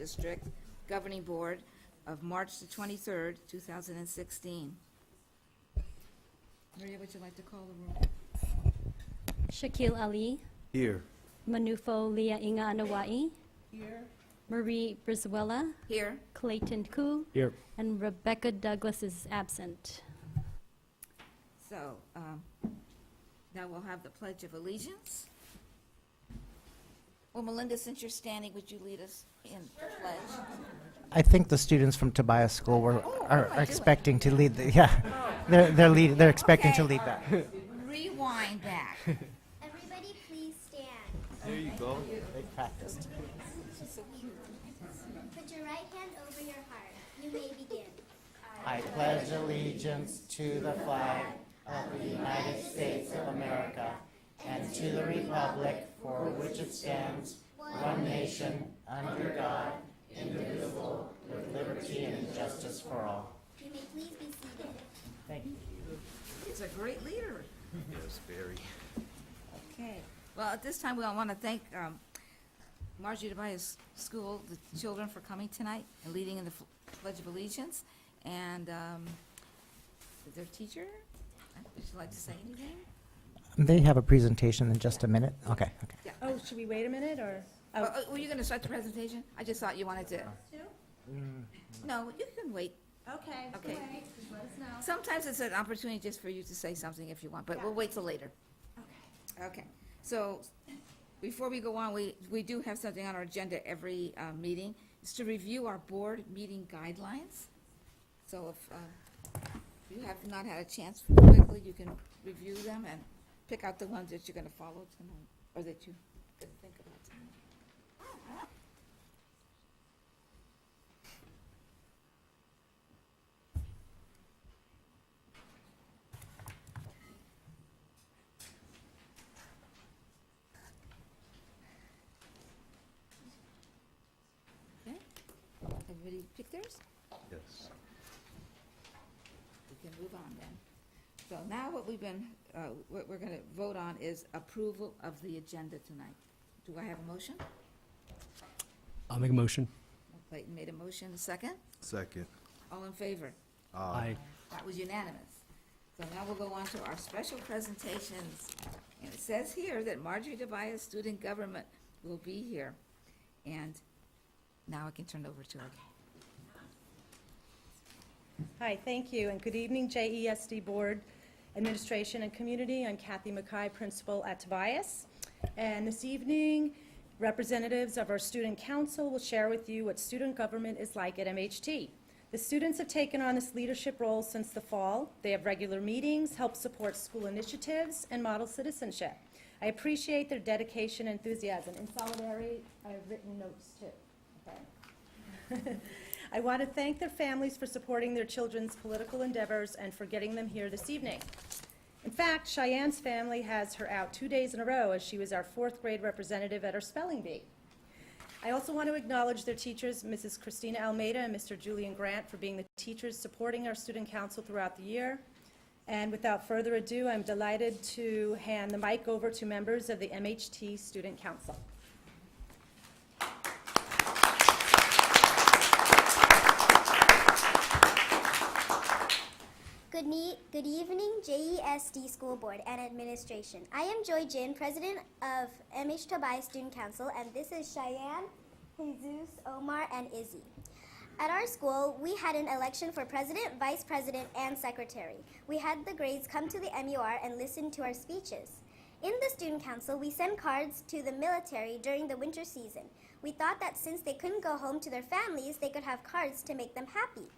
District Governing Board of March the 23rd, 2016. Maria, would you like to call the roll? Shaquille Ali, Here. Manufo Leah Inga Anawai, Here. Marie Brizuela, Here. Clayton Koo, Here. and Rebecca Douglas is absent. So, now we'll have the Pledge of Allegiance. Well, Melinda, since you're standing, would you lead us in the pledge? I think the students from Tobias School what are am I expecting to lead the, yeah. They're expecting to lead that. Rewind back. Everybody please stand. There you go. They practiced. She's so cute. Put your right hand over your heart. You may begin. I pledge allegiance to the flag of the United States of America and to the republic for which it stands, one nation, under God, indivisible, with liberty and justice for all. You may please be seated. Thank you. He's a great leader. Yes, very. Okay. Well, at this time, we want to thank Marjorie Tobias School, the children, for coming tonight and leading in the Pledge of Allegiance. And their teacher, would you like to say anything? They have a presentation in just a minute. Okay. Yeah. Oh, should we wait a minute, or? Were you going to start the presentation? I just thought you wanted to. No, you can wait. Okay. Okay. Wait, just let us know. Sometimes it's an opportunity just for you to say something if you want, but we'll wait till later. Okay. So before we go on, we do have something on our agenda every meeting. It's to review our board meeting guidelines. So if you have not had a chance quickly, you can review them and pick out the ones that you're going to follow tonight, or that you could think about tonight. Okay, everybody pick theirs? Yes. We can move on then. So now what what we're gonna vote on is approval of the agenda tonight. Do I have a motion? I'll make a motion. Clayton made a motion, a second? Second. All in favor? Aye. That was unanimous. So now we'll go on to our special presentations. And it says here that Marjorie Tobias Student Government will be here. And now I can turn it over to her. Hi, thank you, and good evening, JESD Board, Administration, and Community. I'm Kathy Mackay, Principal at Tobias. And this evening, representatives of our Student Council will share with you what student government is like at MHT. The students have taken on this leadership role since the fall. They have regular meetings, help support school initiatives, and model citizenship. I appreciate their dedication and enthusiasm. In solidarity, I have written notes too. Okay. I want to thank their families for supporting their children's political endeavors and for getting them here this evening. In fact, Cheyenne's family has her out 2 days in a row as she was our 4th grade representative at our spelling bee. I also want to acknowledge their teachers, Mrs. Christina Almeida and Mr. Julian Grant, for being the teachers supporting our student council throughout the year. And without further ado, I'm delighted to hand the mic over to members of the MHT Student Council. Good evening, JESD School Board and Administration. I am Joy Jin, President of MH Tobias Student Council, and this is Cheyenne, Jesus, Omar, and Izzy. At our school, we had an election for President, Vice President, and Secretary. We had the grades come to the MUR and listen to our speeches. In the Student Council, we send cards to the military during the winter season. We thought that since they couldn't go home to their families, they could have cards to make them happy.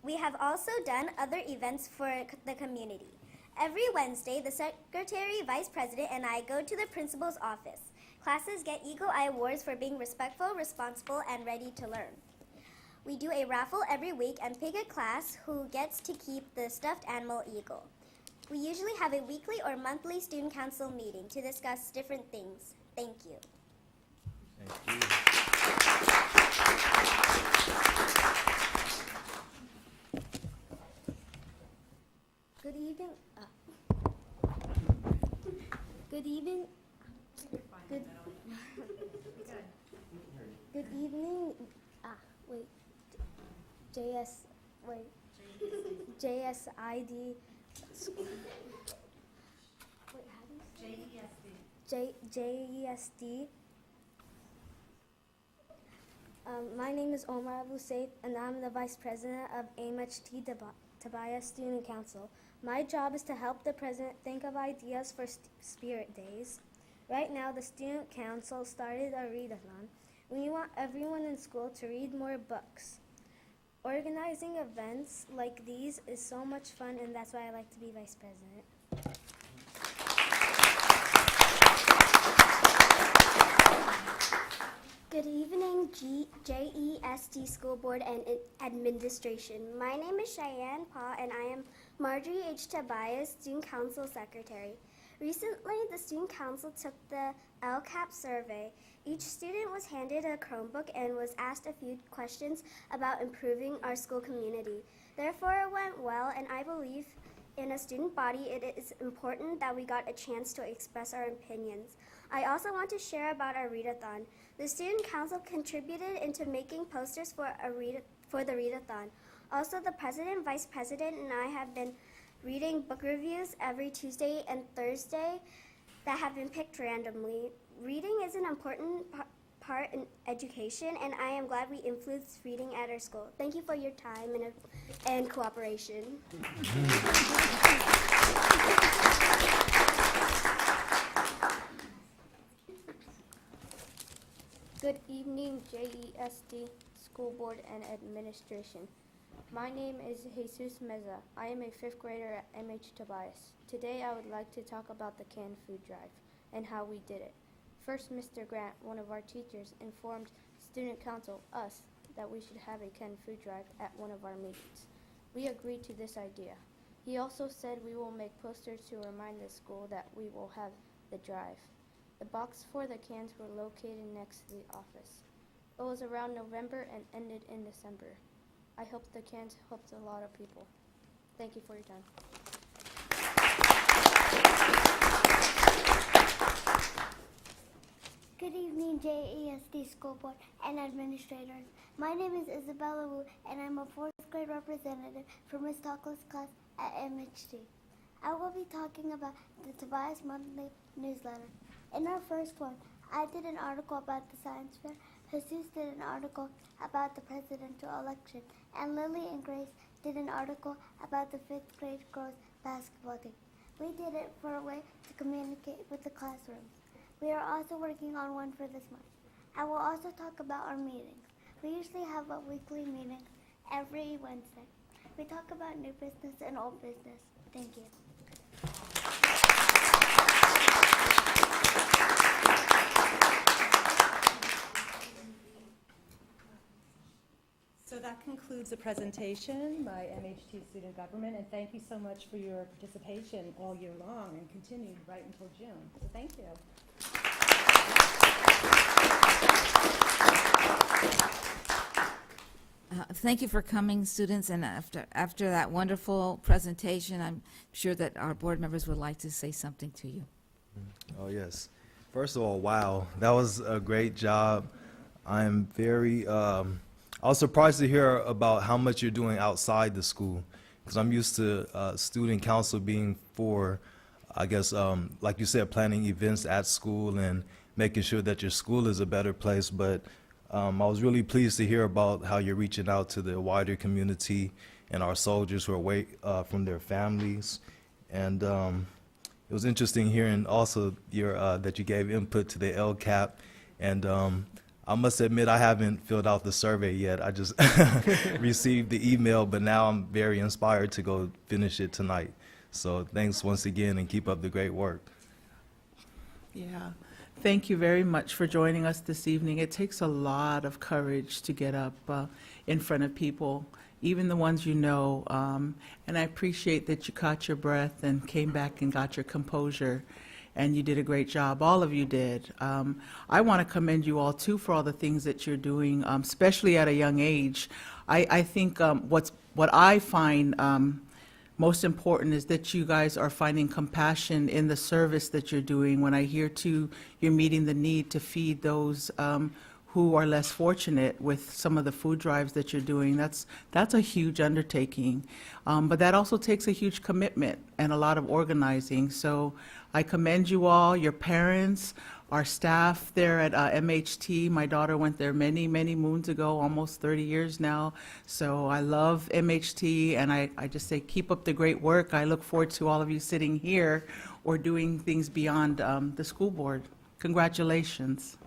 We have also done other events for the community. Every Wednesday, the Secretary, Vice President, and I go to the principal's office. Classes get Eagle Eye Awards for being respectful, responsible, and ready to learn. We do a raffle every week and pick a class who gets to keep the stuffed animal eagle. We usually have a weekly or monthly student council meeting to discuss different things. Thank you. Thank you. Good evening. Good evening. Good JSID. JESD. My name is Omar Abu Saif, and I'm the Vice President of AMHT Tobias Student Council. My job is to help the President think of ideas for Spirit Days. Right now, the Student Council started a readathon. We want everyone in school to read more books. Organizing events like these is so much fun, and that's why I like to be Vice President. Good evening, JESD School Board and Administration. My name is Cheyenne Paul, and I am Marjorie H. Tobias, Student Council Secretary. Recently, the Student Council took the LCAP survey. Each student was handed a Chromebook and was asked a few questions about improving our school community. Therefore, it went well, and I believe in a student body, it is important that we got a chance to express our opinions. I also want to share about our readathon. The Student Council contributed into making posters for the readathon. Also, the President, Vice President, and I have been reading book reviews every Tuesday and Thursday that have been picked randomly. Reading is an important part in education, and I am glad we influenced reading at our school. Thank you for your time and cooperation. Good evening, JESD School Board and Administration. My name is Jesus Meza. I am a fifth grader at MH Tobias. Today I would like to talk about the canned food drive and how we did it. First, Mr. Grant, one of our teachers, informed Student Council, us, that we should have a canned food drive at one of our meetings. We agreed to this idea. He also said we will make posters to remind the school that we will have the drive. The box for the cans were located next to the office. It was around November and ended in December. I hope the cans helped a lot of people. Thank you for your time. Good evening, JESD School Board and Administrators. My name is Isabella Wu, and I'm a fourth grade representative for Ms. Tocco's class at MHT. I will be talking about the Tobias Monthly newsletter. In our first one, I did an article about the science fair, Jesus did an article about the presidential election, and Lily and Grace did an article about the fifth grade girls basketball team. We did it for a way to communicate with the classrooms. We are also working on one for this month. I will also talk about our meetings. We usually have a weekly meeting every Wednesday. We talk about new business and old business. Thank you. So that concludes the presentation by MHT Student Government, and thank you so much for your participation all year long and continued right until June. So thank you. Thank you for coming, students, and after that wonderful presentation, I'm sure that our board members would like to say something to you. Oh, yes. First of all, wow, that was a great job. I'm very, I was surprised to hear about how much you're doing outside the school, because I'm used to student council being for, I guess, like you said, planning events at school and making sure that your school is a better place. But I was really pleased to hear about how you're reaching out to the wider community and our soldiers who are away from their families. And it was interesting hearing also your that you gave input to the LCAP. And I must admit, I haven't filled out the survey yet. I just received the email, but now I'm very inspired to go finish it tonight. So thanks once again, and keep up the great work. Yeah. Thank you very much for joining us this evening. It takes a lot of courage to get up in front of people, even the ones you know. And I appreciate that you caught your breath and came back and got your composure. And you did a great job. All of you did. I want to commend you all, too, for all the things that you're doing, especially at a young age. I think what I find most important is that you guys are finding compassion in the service that you're doing. When I hear, too, you're meeting the need to feed those who are less fortunate with some of the food drives that you're doing. That's a huge undertaking. But that also takes a huge commitment and a lot of organizing. So I commend you all, your parents, our staff there at MHT. My daughter went there many, many moons ago, almost 30 years now. So I love MHT, and I just say keep up the great work. I look forward to all of you sitting here or doing things beyond the school board. Congratulations.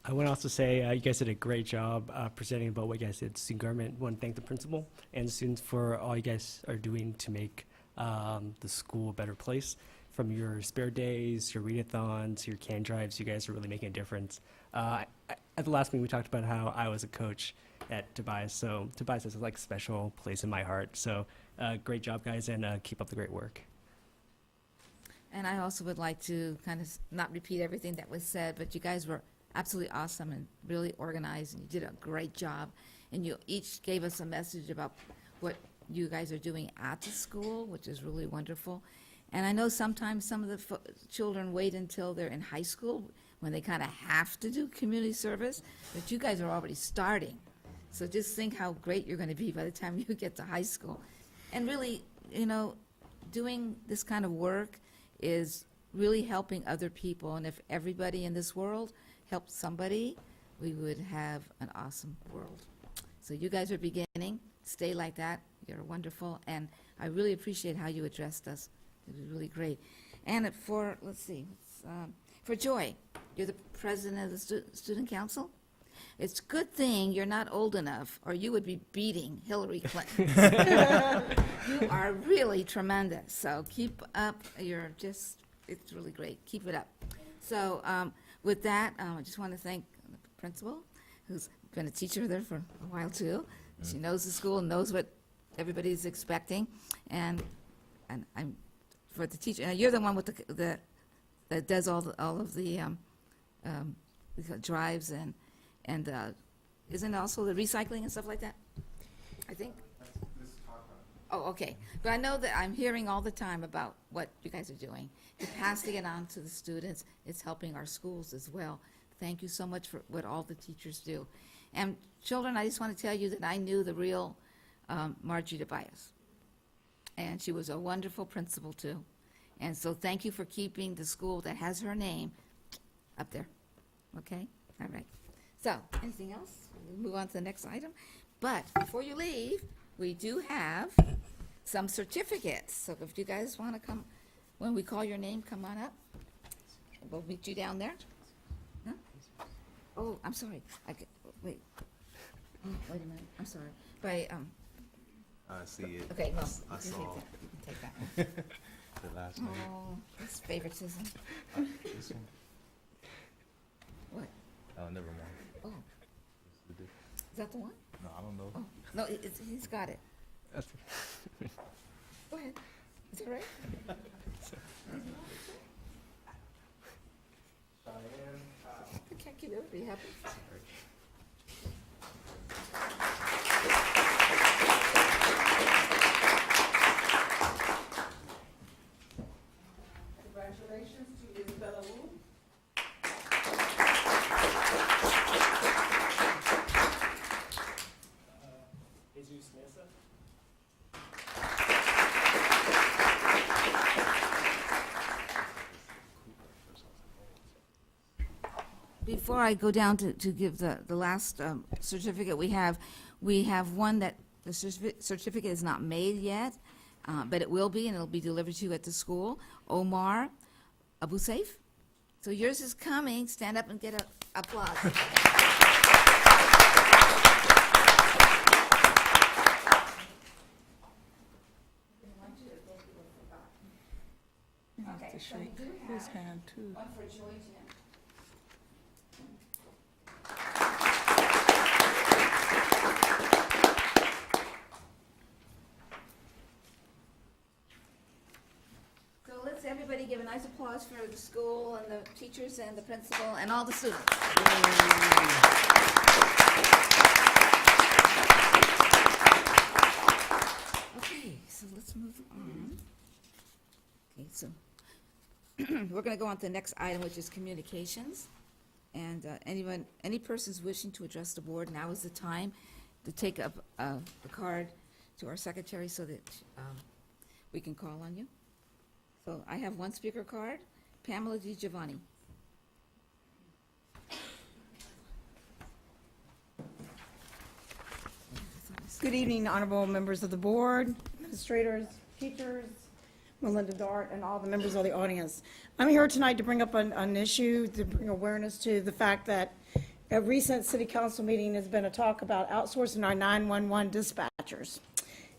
I want to also say you guys did a great job presenting about what you guys did. Student government, I want to thank the principal and the students for all you guys are doing to make the school a better place. From your spare days, your readathons, your can drives, you guys are really making a difference. At the last meeting, we talked about how I was a coach at Tobias, so Tobias has a special place in my heart. So great job, guys, and keep up the great work. And I also would like to kind of not repeat everything that was said, but you guys were absolutely awesome and really organized, and you did a great job. And you each gave us a message about what you guys are doing at the school, which is really wonderful. And I know sometimes some of the children wait until they're in high school when they kind of have to do community service, but you guys are already starting. So just think how great you're going to be by the time you get to high school. And really, doing this kind of work is really helping other people. And if everybody in this world helped somebody, we would have an awesome world. So you guys are beginning. Stay like that. You're wonderful. And I really appreciate how you addressed us. It was really great. And for, for Joy, you're the president of the Student Council. It's a good thing you're not old enough, or you would be beating Hillary Clinton. You are really tremendous. So keep up. It's really great. Keep it up. So with that, I just want to thank the principal, who's been a teacher there for a while too. She knows the school, knows what everybody's expecting, and I'm for the teacher. You're the one with that does all of the drives and isn't it also the recycling and stuff like that? I think. Oh, okay. But I know that I'm hearing all the time about what you guys are doing. You're passing it on to the students. It's helping our schools as well. Thank you so much for what all the teachers do. And children, I just want to tell you that I knew the real Margie Tobias. And she was a wonderful principal too. And so thank you for keeping the school that has her name up there. Okay? All right. So, anything else? We'll move on to the next item. But before you leave, we do have some certificates. So if you guys want to come, when we call your name, come on up. We'll meet you down there. Huh? Oh, I'm sorry. Wait. Oh, wait a minute. I'm sorry. I see it. Okay, well, I you can saw take that. the last name. Oh, that's favoritism. This one? What? Oh, never mind. Oh, is that the one? No, I don't know. Oh, no, he's got it. Go ahead. Is that right? I can't keep everybody happy. Congratulations to Isabella Wu. Jesus Mesa. Before I go down to give the last certificate, we have one that the certificate is not made yet, but it will be, and it'll be delivered to you at the school. Omar Abu Saif. So yours is coming. Stand up and get an applause. Okay, to shake his hand too. One for Joy Jim. So let's everybody give a nice applause for the school and the teachers and the principal and all the students. Okay, so let's move on. Okay, so we're going to go on to the next item, which is communications. And And any persons wishing to address the board, now is the time to take up a card to our secretary so that we can call on you. So I have one speaker card, Pamela Di Giovanni. Good evening, honorable members of the board, administrators, teachers, Melinda Dart, and all the members of the audience. I'm here tonight to bring up an issue, to bring awareness to the fact that a recent city council meeting has been a talk about outsourcing our 911 dispatchers.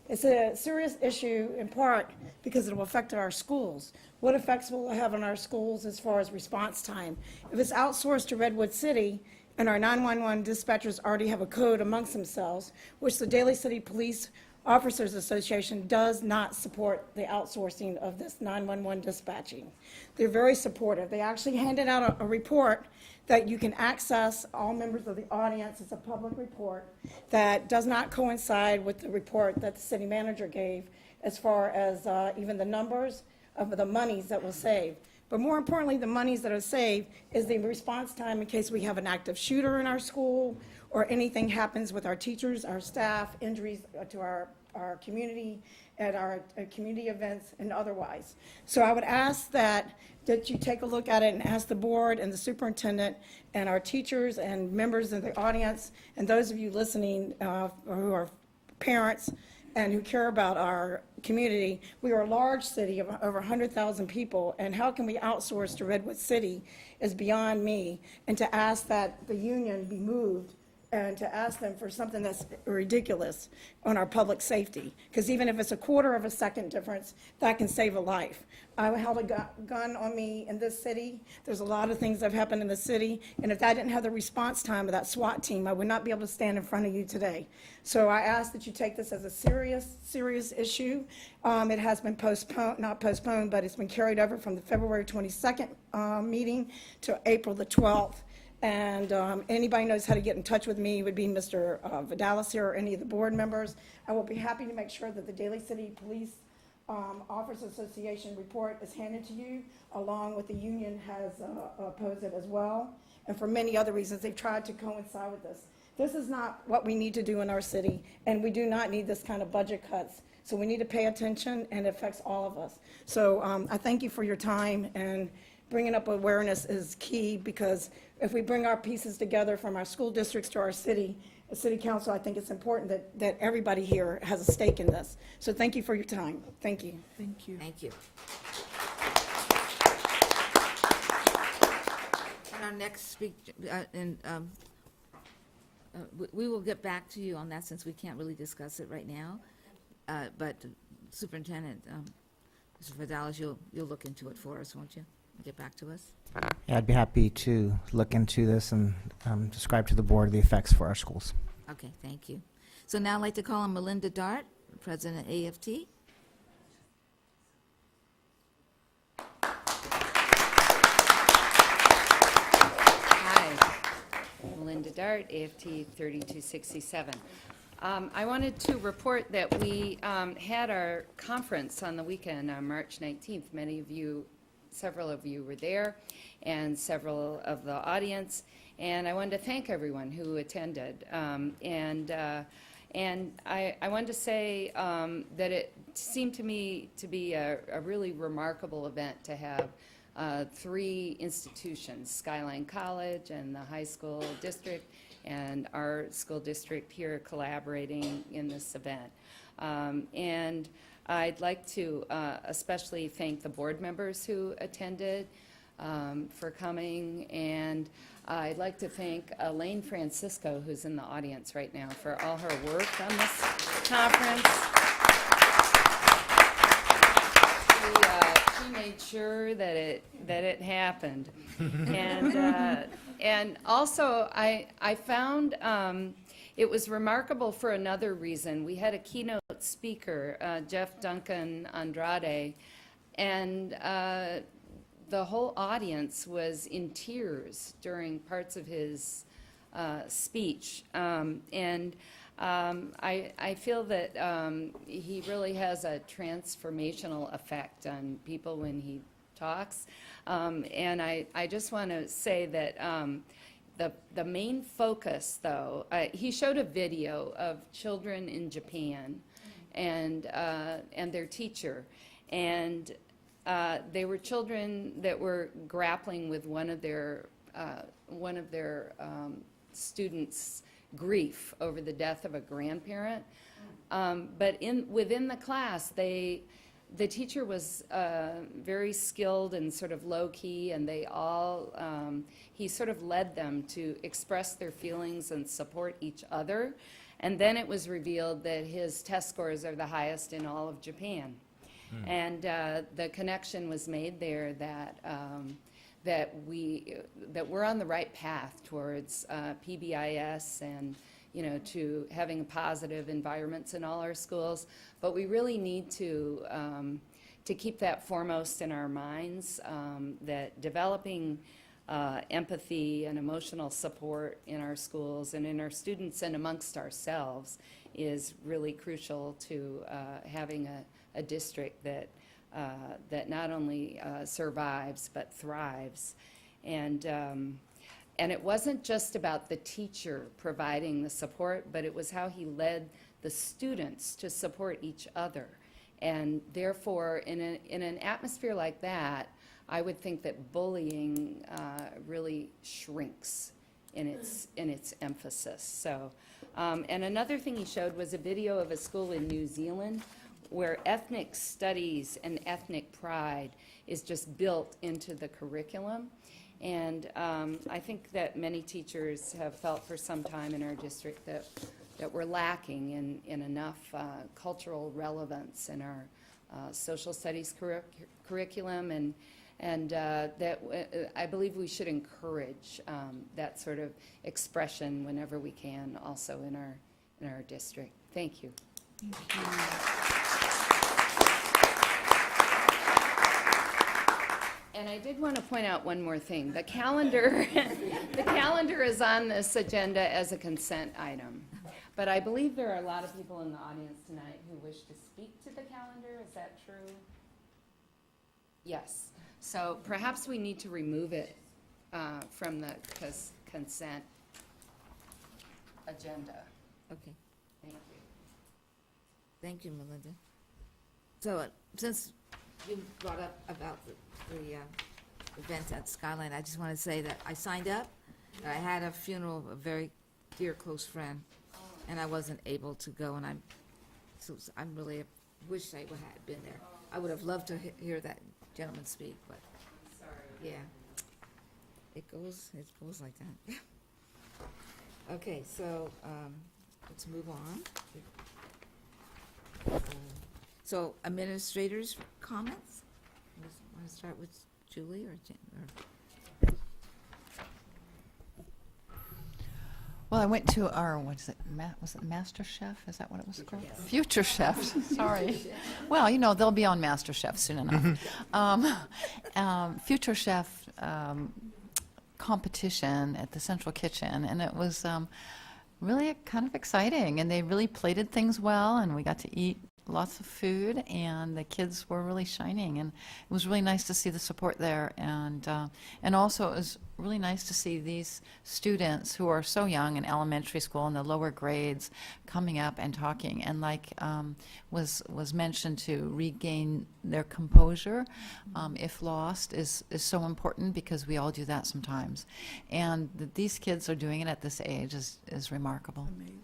It's a serious issue in part because it will affect our schools. What effects will it have on our schools as far as response time? If it's outsourced to Redwood City, and our 911 dispatchers already have a code amongst themselves, which the Daly City Police Officers Association does not support the outsourcing of this 911 dispatching. They're very supportive. They actually handed out a report that you can access, all members of the audience. It's a public report that does not coincide with the report that the city manager gave as far as even the numbers of the monies that will save. But more importantly, the monies that are saved is the response time in case we have an active shooter in our school or anything happens with our teachers, our staff, injuries to our community at our community events and otherwise. So I would ask that you take a look at it and ask the board and the superintendent and our teachers and members of the audience and those of you listening who are parents and who care about our community. We are a large city of over 100,000 people, and how can we outsource to Redwood City is beyond me. And to ask that the union be moved and to ask them for something that's ridiculous on our public safety. Because even if it's a quarter of a second difference, that can save a life. I held a gun on me in this city. There's a lot of things that have happened in the city, and if I didn't have the response time of that SWAT team, I would not be able to stand in front of you today. So I ask that you take this as a serious, serious issue. It has been postponed, not postponed, but it's been carried over from the February 22nd meeting to April the 12th. And anybody knows how to get in touch with me would be Mr. Vidalis here or any of the board members. I will be happy to make sure that the Daly City Police Officers Association report is handed to you, along with the union has opposed it as well. And for many other reasons, they've tried to coincide with this. This is not what we need to do in our city, and we do not need this kind of budget cuts. So we need to pay attention, and it affects all of us. So I thank you for your time, and bringing up awareness is key, because if we bring our pieces together from our school districts to our city council, I think it's important that everybody here has a stake in this. So thank you for your time. Thank you. Thank you. Thank you. And our next speaker, we will get back to you on that since we can't really discuss it right now. But Superintendent, Mr. Vidalis, you'll look into it for us, won't you? Get back to us. Yeah, I'd be happy to look into this and describe to the board the effects for our schools. Okay, thank you. So now I'd like to call on Melinda Dart, President of AFT. Hi, Melinda Dart, AFT 3267. I wanted to report that we had our conference on the weekend on March 19th. Several of you were there, and several of the audience, and I wanted to thank everyone who attended. And I wanted to say that it seemed to me to be a really remarkable event to have three institutions, Skyline College and the high school district and our school district here collaborating in this event. And I'd like to especially thank the board members who attended for coming, and I'd like to thank Elaine Francisco, who's in the audience right now, for all her work on this conference. She made sure that it happened, and also I found. It was remarkable for another reason. We had a keynote speaker, Jeff Duncan Andrade, and the whole audience was in tears during parts of his speech. I feel that he really has a transformational effect on people when he talks. And I just want to say that the main focus, though, he showed a video of children in Japan and their teacher. And they were children that were grappling with one of their students' grief over the death of a grandparent. But within the class, the teacher was very skilled and sort of low-key, and they all, he sort of led them to express their feelings and support each other. And then it was revealed that his test scores are the highest in all of Japan. And the connection was made there that we're on the right path towards PBIS and, you know, to having positive environments in all our schools. But we really need to keep that foremost in our minds, that developing empathy and emotional support in our schools and in our students and amongst ourselves is really crucial to having a district that not only survives but thrives. And it wasn't just about the teacher providing the support, but it was how he led the students to support each other. And therefore, in an atmosphere like that, I would think that bullying really shrinks in its emphasis. So, and another thing he showed was a video of a school in New Zealand where ethnic studies and ethnic pride is just built into the curriculum. And I think that many teachers have felt for some time in our district that we're lacking in enough cultural relevance in our social studies curriculum, and that I believe we should encourage that sort of expression whenever we can, also in our district. Thank you. And I did want to point out one more thing. The calendar, the calendar is on this agenda as a consent item. But I believe there are a lot of people in the audience tonight who wish to speak to the calendar. Is that true? Yes. So perhaps we need to remove it from the consent agenda. Okay, Thank you. thank you, Melinda. So, since you brought up about the event at Skyline, I just want to say that I signed up. I had a funeral of a very dear, close friend, and I wasn't able to go, and I'm really wish I would have been there. I would have loved to hear that gentleman speak, but, yeah, it goes like that. Okay, so, let's move on. So, administrators' comments? Want to start with Julie or Jen? Well, I went to our, what is it, was it Master Chef? Is that what it was called? Future Chef, sorry. Well, you know, they'll be on Master Chef soon enough. Future Chef competition at the Central Kitchen, and it was really kind of exciting, and they really plated things well, and we got to eat lots of food, and the kids were really shining, and it was really nice to see the support there, and also it was really nice to see these students who are so young in elementary school in the lower grades coming up and talking, and like was mentioned, to regain their composure if lost is so important, because we all do that sometimes, and that these kids are doing it at this age is remarkable. Amazing.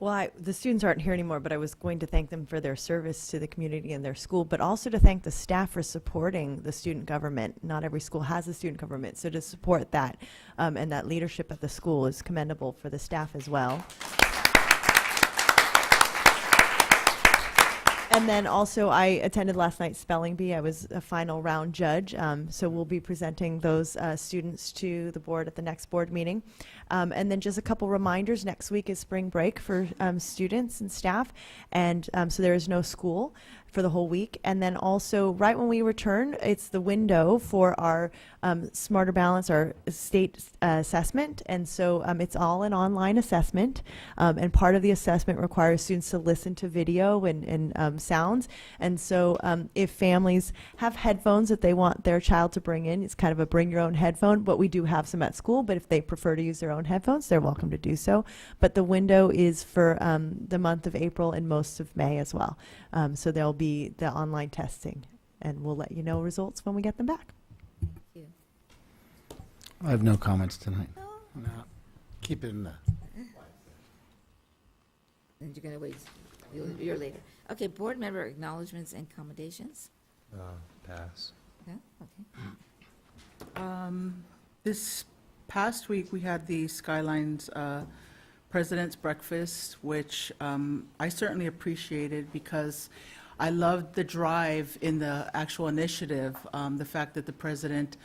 Well, the students aren't here anymore, but I was going to thank them for their service to the community and their school, but also to thank the staff for supporting the student government. Not every school has a student government, so to support that and that leadership at the school is commendable for the staff as well. And then also, I attended last night's spelling bee. I was a final round judge, so we'll be presenting those students to the board at the next board meeting. And then just a couple reminders, next week is spring break for students and staff, and so there is no school for the whole week. And then also, right when we return, it's the window for our Smarter Balance, our state assessment, and so it's all an online assessment, and part of the assessment requires students to listen to video and sounds. And so if families have headphones that they want their child to bring in, it's kind of a bring your own headphone, but we do have some at school. But if they prefer to use their own headphones, they're welcome to do so. But the window is for the month of April and most of May as well. So there'll be the online testing, and we'll let you know results when we get them back. you. I have no comments tonight. No. Keep it in the. And you're going to wait, you're later. Okay, board member acknowledgements and accommodations. Pass. Yeah, okay. This past week, we had the Skylines President's Breakfast, which I certainly appreciated because I loved the drive in the actual initiative, the fact that the president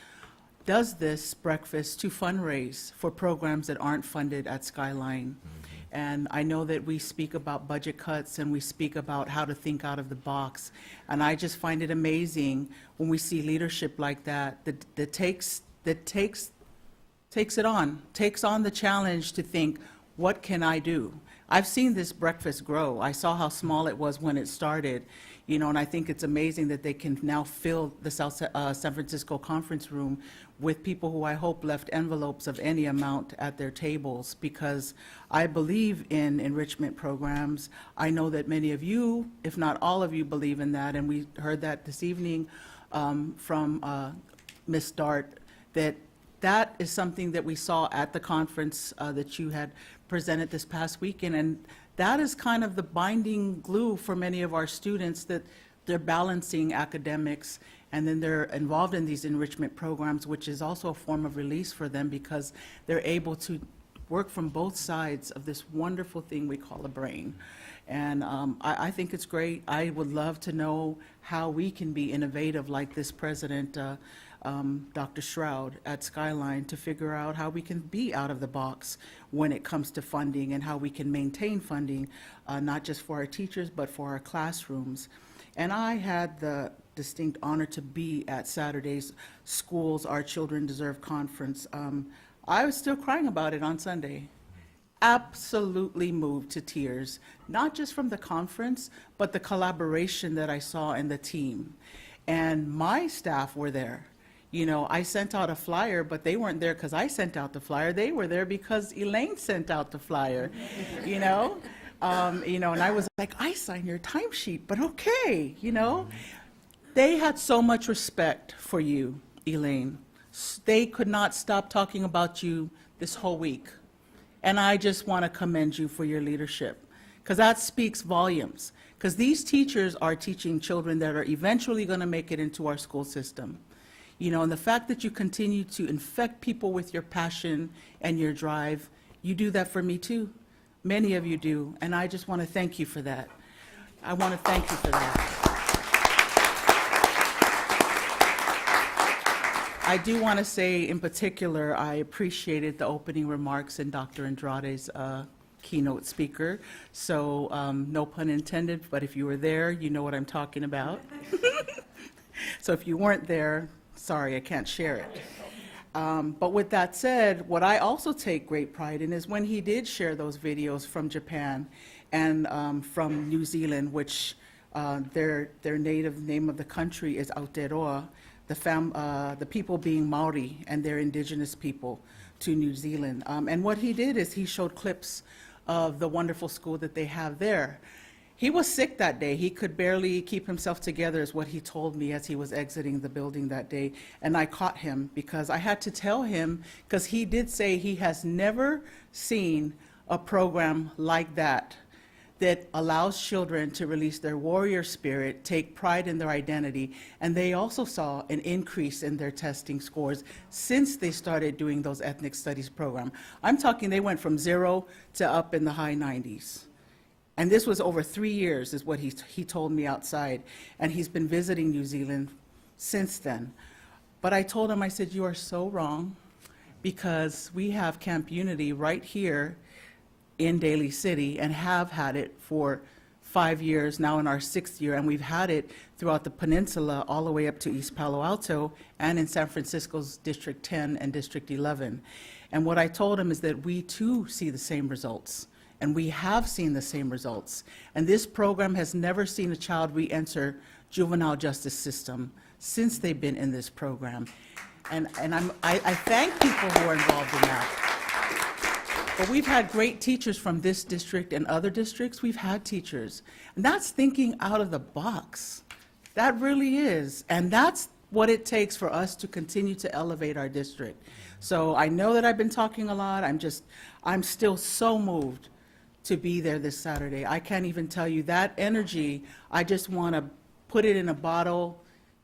does this breakfast to fundraise for programs that aren't funded at Skyline. And I know that we speak about budget cuts and we speak about how to think out of the box. And I just find it amazing when we see leadership like that, that takes on the challenge to think, what can I do? I've seen this breakfast grow. I saw how small it was when it started, and I think it's amazing that they can now fill the San Francisco conference room with people who I hope left envelopes of any amount at their tables, because I believe in enrichment programs. I know that many of you, if not all of you, believe in that, and we heard that this evening from Ms. Dart, that is something that we saw at the conference that you had presented this past weekend, and that is kind of the binding glue for many of our students, that they're balancing academics and then they're involved in these enrichment programs, which is also a form of release for them because they're able to work from both sides of this wonderful thing we call a brain. And I think it's great. I would love to know how we can be innovative like this president, Dr. Shroud at Skyline, to figure out how we can be out of the box when it comes to funding and how we can maintain funding, not just for our teachers, but for our classrooms. And I had the distinct honor to be at Saturday's Schools Our Children Deserve conference. I was still crying about it on Sunday. Absolutely moved to tears, not just from the conference, but the collaboration that I saw in the team. And my staff were there. I sent out a flyer, but they weren't there because I sent out the flyer. They were there because Elaine sent out the flyer, and I was like, I signed your timesheet, but okay, They had so much respect for you, Elaine. They could not stop talking about you this whole week. And I just want to commend you for your leadership, because that speaks volumes. Because these teachers are teaching children that are eventually going to make it into our school system. And the fact that you continue to infect people with your passion and your drive, you do that for me too. Many of you do, and I just want to thank you for that. I want to thank you for that. I do want to say in particular, I appreciated the opening remarks in Dr. Andrade's keynote speaker. So no pun intended, but if you were there, you know what I'm talking about. So if you weren't there, sorry, I can't share it. But with that said, what I also take great pride in is when he did share those videos from Japan and from New Zealand, which their native name of the country is Aotearoa, the people being Maori and their indigenous people to New Zealand. And what he did is he showed clips of the wonderful school that they have there. He was sick that day. He could barely keep himself together, is what he told me as he was exiting the building that day. And I caught him because I had to tell him, because he did say he has never seen a program like that allows children to release their warrior spirit, take pride in their identity, and they also saw an increase in their testing scores since they started doing those ethnic studies program. I'm talking they went from 0 to up in the high 90s. And this was over 3 years, is what he told me outside. And he's been visiting New Zealand since then. But I told him, I said, you are so wrong, because we have Camp Unity right here in Daly City and have had it for 5 years, now in our 6th year. And we've had it throughout the peninsula all the way up to East Palo Alto and in San Francisco's District 10 and District 11. And what I told him is that we too see the same results. And we have seen the same results. And this program has never seen a child re-enter juvenile justice system since they've been in this program. And I thank people who are involved in that. But we've had great teachers from this district and other districts. We've had teachers. And that's thinking out of the box. That really is. And that's what it takes for us to continue to elevate our district. So I know that I've been talking a lot. I'm still so moved to be there this Saturday. I can't even tell you that energy. I just want to put it in a bottle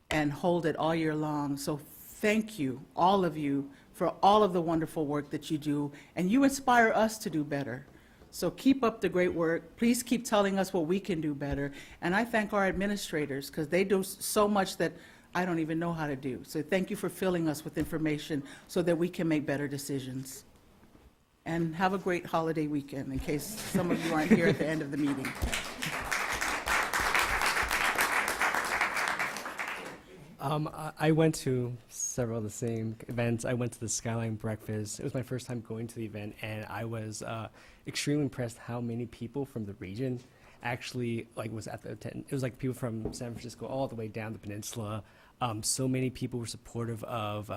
and hold it all year long. So thank you, all of you, for all of the wonderful work that you do, and you inspire us to do better. So keep up the great work. Please keep telling us what we can do better. And I thank our administrators, because they do so much that I don't even know how to do. So thank you for filling us with information so that we can make better decisions. And have a great holiday weekend, in case some of you aren't here at the end of the meeting. I went to several of the same events. I went to the Skyline Breakfast. It was my first time going to the event, and I was extremely impressed how many people from the region actually was at the attend. It was like people from San Francisco all the way down the peninsula. So many people were supportive of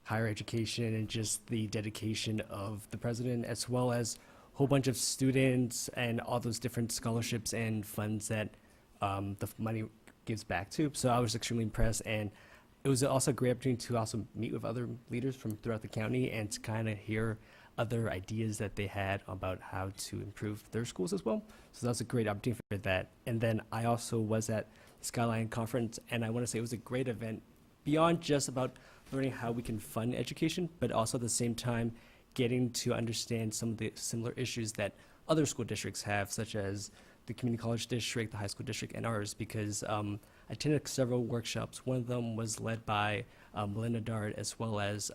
higher education and just the dedication of the president, as well as a whole bunch of students and all those different scholarships and funds that the money gives back to. So I was extremely impressed, and it was also a great opportunity to also meet with other leaders from throughout the county and to kind of hear other ideas that they had about how to improve their schools as well. So that was a great opportunity for that. And then I also was at the Skyline Conference, and I want to say it was a great event beyond just about learning how we can fund education, but also at the same time getting to understand some of the similar issues that other school districts have, such as the community college district, the high school district, and ours, because I attended several workshops. One of them was led by Melinda Dart, as well as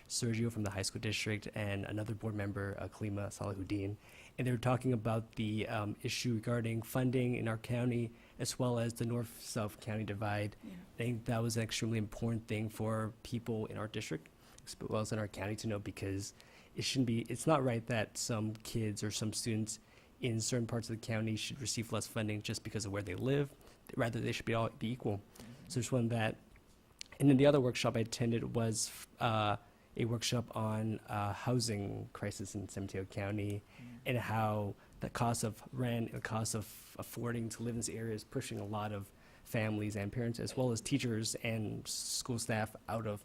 Sergio from the high school district, and another board member, Kalima Salahuddin. And they were talking about the issue regarding funding in our county, as well as the north-south county divide. Yeah. I think that was an extremely important thing for people in our district, as well as in our county, to know, because it's not right that some kids or some students in certain parts of the county should receive less funding just because of where they live. Rather, they should be equal. So there's one that. And then the other workshop I attended was a workshop on housing crisis in San Mateo County, and how the cost of rent and the cost of affording to live in this area is pushing a lot of families and parents, as well as teachers and school staff, out of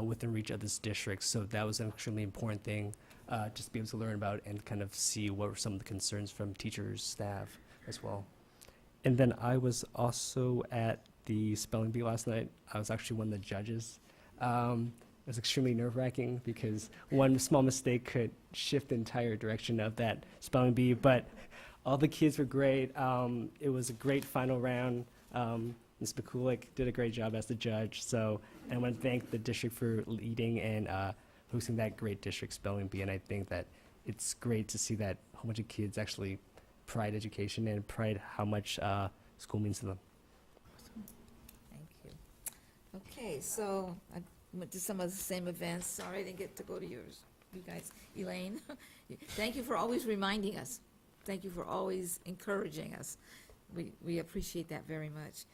within reach of this district. So that was an extremely important thing, just to be able to learn about and kind of see what were some of the concerns from teachers, staff as well. And then I was also at the spelling bee last night. I was actually one of the judges. It was extremely nerve-wracking because one small mistake could shift the entire direction of that spelling bee, but all the kids were great. It was a great final round. Ms. Pikulik did a great job as the judge, and I want to thank the district for leading and hosting that great district spelling bee, and I think that it's great to see that a whole bunch of kids actually pride education and pride how much school means to them. Thank you. Okay, so I went to some of the same events. Sorry I didn't get to go to yours, you guys. Elaine, thank you for always reminding us. Thank you for always encouraging us. We appreciate that very much.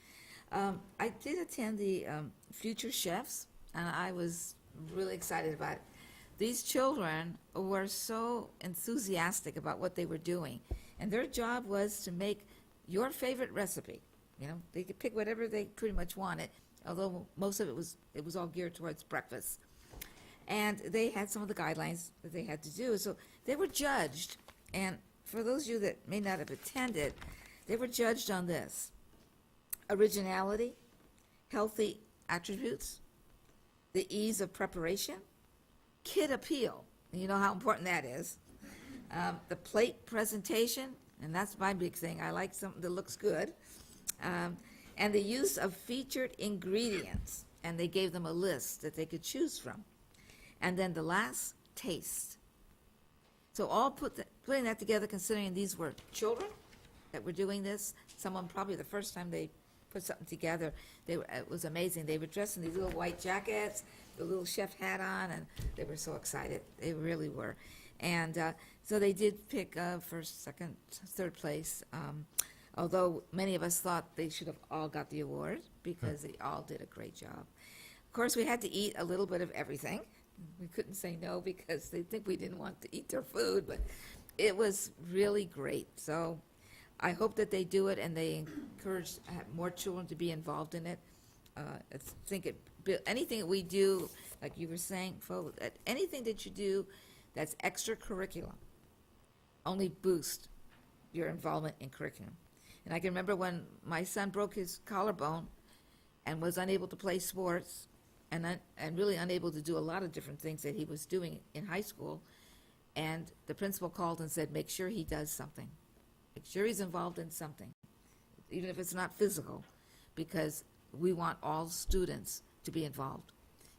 I did attend the Future Chefs, and I was really excited about it. These children were so enthusiastic about what they were doing, and their job was to make your favorite recipe. You know, they could pick whatever they pretty much wanted, although most of it was all geared towards breakfast. And they had some of the guidelines that they had to do, so they were judged. And for those of you that may not have attended, they were judged on this: originality, healthy attributes, the ease of preparation, kid appeal, and you know how important that is, the plate presentation, and that's my big thing. I like something that looks good, and the use of featured ingredients, and they gave them a list that they could choose from. And then the last, taste. So all putting that together, considering these were children that were doing this, someone probably the first time they put something together, it was amazing. They were dressed in these little white jackets, the little chef hat on, and they were so excited. They really were. And So they did pick first, second, third place, although many of us thought they should have all got the award because they all did a great job. Of course, we had to eat a little bit of everything. We couldn't say no because they think we didn't want to eat their food, but it was really great. So I hope that they do it and they encourage more children to be involved in it. I think anything that we do, like you were saying, folks, anything that you do that's extracurricular only boosts your involvement in curriculum. And I can remember when my son broke his collarbone and was unable to play sports and really unable to do a lot of different things that he was doing in high school. And the principal called and said, make sure he does something. Make sure he's involved in something, even if it's not physical, because we want all students to be involved.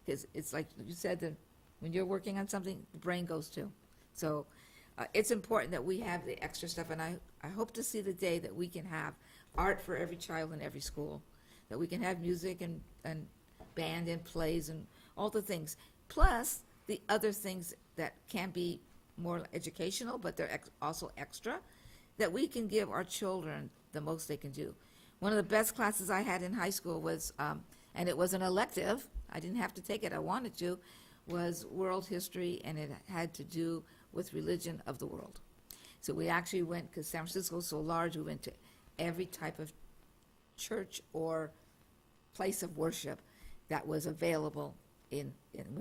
Because it's like you said, that when you're working on something, the brain goes too. So it's important that we have the extra stuff, and I hope to see the day that we can have art for every child in every school, that we can have music and band and plays and all the things, plus the other things that can be more educational, but they're also extra, that we can give our children the most they can do. One of the best classes I had in high school was, and it was an elective, I didn't have to take it, I wanted to, was world history, and it had to do with religion of the world. So we actually went, because San Francisco is so large, we went to every type of church or place of worship that was available we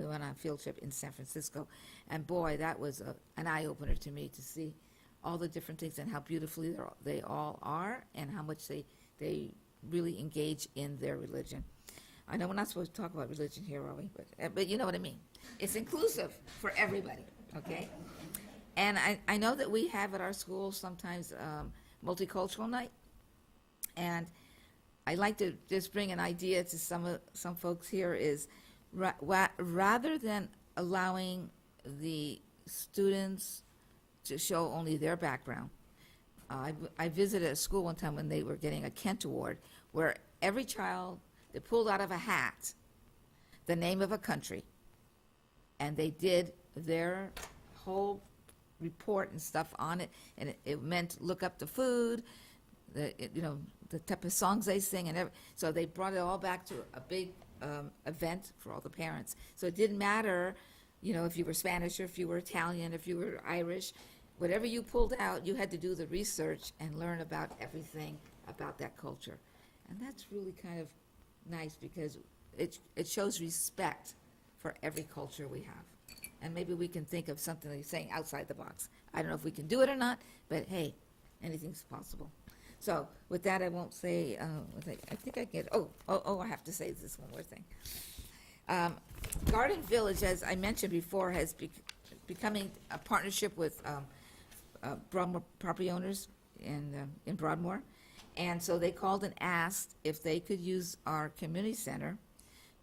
went on a field trip in San Francisco. And boy, that was an eye-opener to me to see all the different things and how beautifully they all are and how much they really engage in their religion. I know we're not supposed to talk about religion here, are we? But you know what I mean. It's inclusive for everybody, okay? And I know that we have at our school sometimes multicultural night. And I like to just bring an idea to some folks here is rather than allowing the students to show only their background, I visited a school one time when they were getting a Kent Award, where every child, they pulled out of a hat the name of a country, and they did their whole report and stuff on it, and it meant look up the food, the type of songs they sing, and so they brought it all back to a big event for all the parents. So it didn't matter, if you were Spanish or if you were Italian, if you were Irish, whatever you pulled out, you had to do the research and learn about everything about that culture. And that's really kind of nice because it shows respect for every culture we have. And maybe we can think of something like saying outside the box. I don't know if we can do it or not, but hey, anything's possible. So with that, I won't say, I think I get, I have to say this one more thing. Garden Village, as I mentioned before, has becoming a partnership with Broadmoor property owners in Broadmoor. And so they called and asked if they could use our community center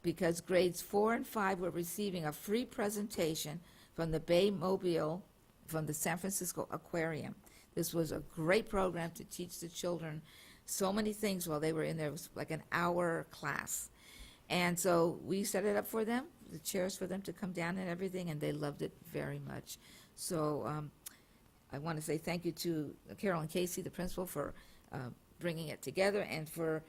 because grades 4 and 5 were receiving a free presentation from the Bay Mobile, from the San Francisco Aquarium. This was a great program to teach the children so many things while they were in there. It was like an hour class. And so we set it up for them, the chairs for them to come down and everything, and they loved it very much. So I want to say thank you to Carol and Casey, the principal, for bringing it together and for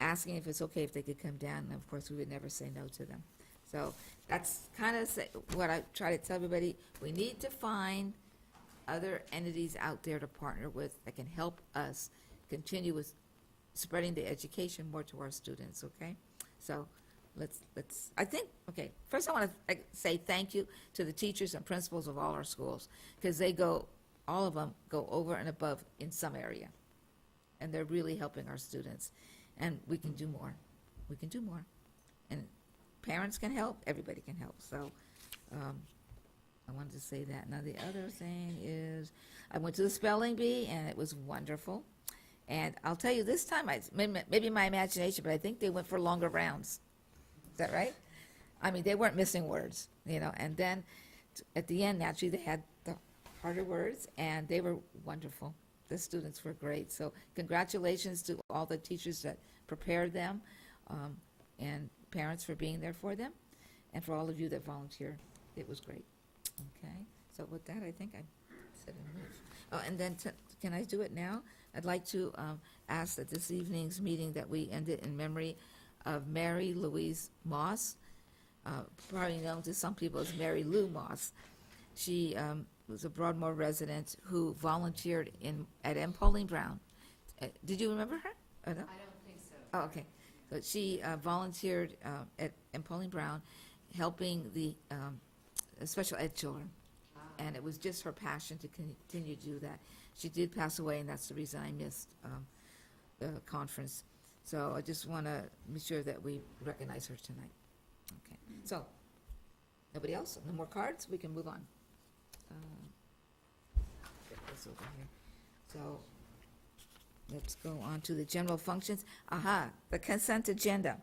asking if it's okay if they could come down. And of course, we would never say no to them. So that's kind of what I try to tell everybody. We need to find other entities out there to partner with that can help us continue with spreading the education more to our students, okay? So let's first I want to say thank you to the teachers and principals of all our schools because all of them go over and above in some area. And they're really helping our students. And we can do more. We can do more. And parents can help, everybody can help. So I wanted to say that. Now the other thing is I went to the spelling bee and it was wonderful. And I'll tell you this time, maybe my imagination, but I think they went for longer rounds. Is that right? I mean, they weren't missing words, and then at the end, naturally, they had the harder words and they were wonderful. The students were great. So congratulations to all the teachers that prepared them and parents for being there for them and for all of you that volunteered. It was great. Okay. So with that, I think I ahead and move. Oh, and then, can I do it now? I'd like to ask that this evening's meeting that we ended in memory of Mary Louise Moss, probably known to some people as Mary Lou Moss. She was a Broadmoor resident who volunteered at M. Pauline Brown. Did you remember her? Oh, no? I don't think so. Oh, okay. But she volunteered at M. Pauline Brown, helping the special ed children. And it was just her passion to continue to do that. She did pass away, and that's the reason I missed the conference. So I just want to make sure that we recognize her tonight. Okay. So, nobody else? No more cards? We can move on. Get this over here. So, let's go on to the general functions. The consent agenda.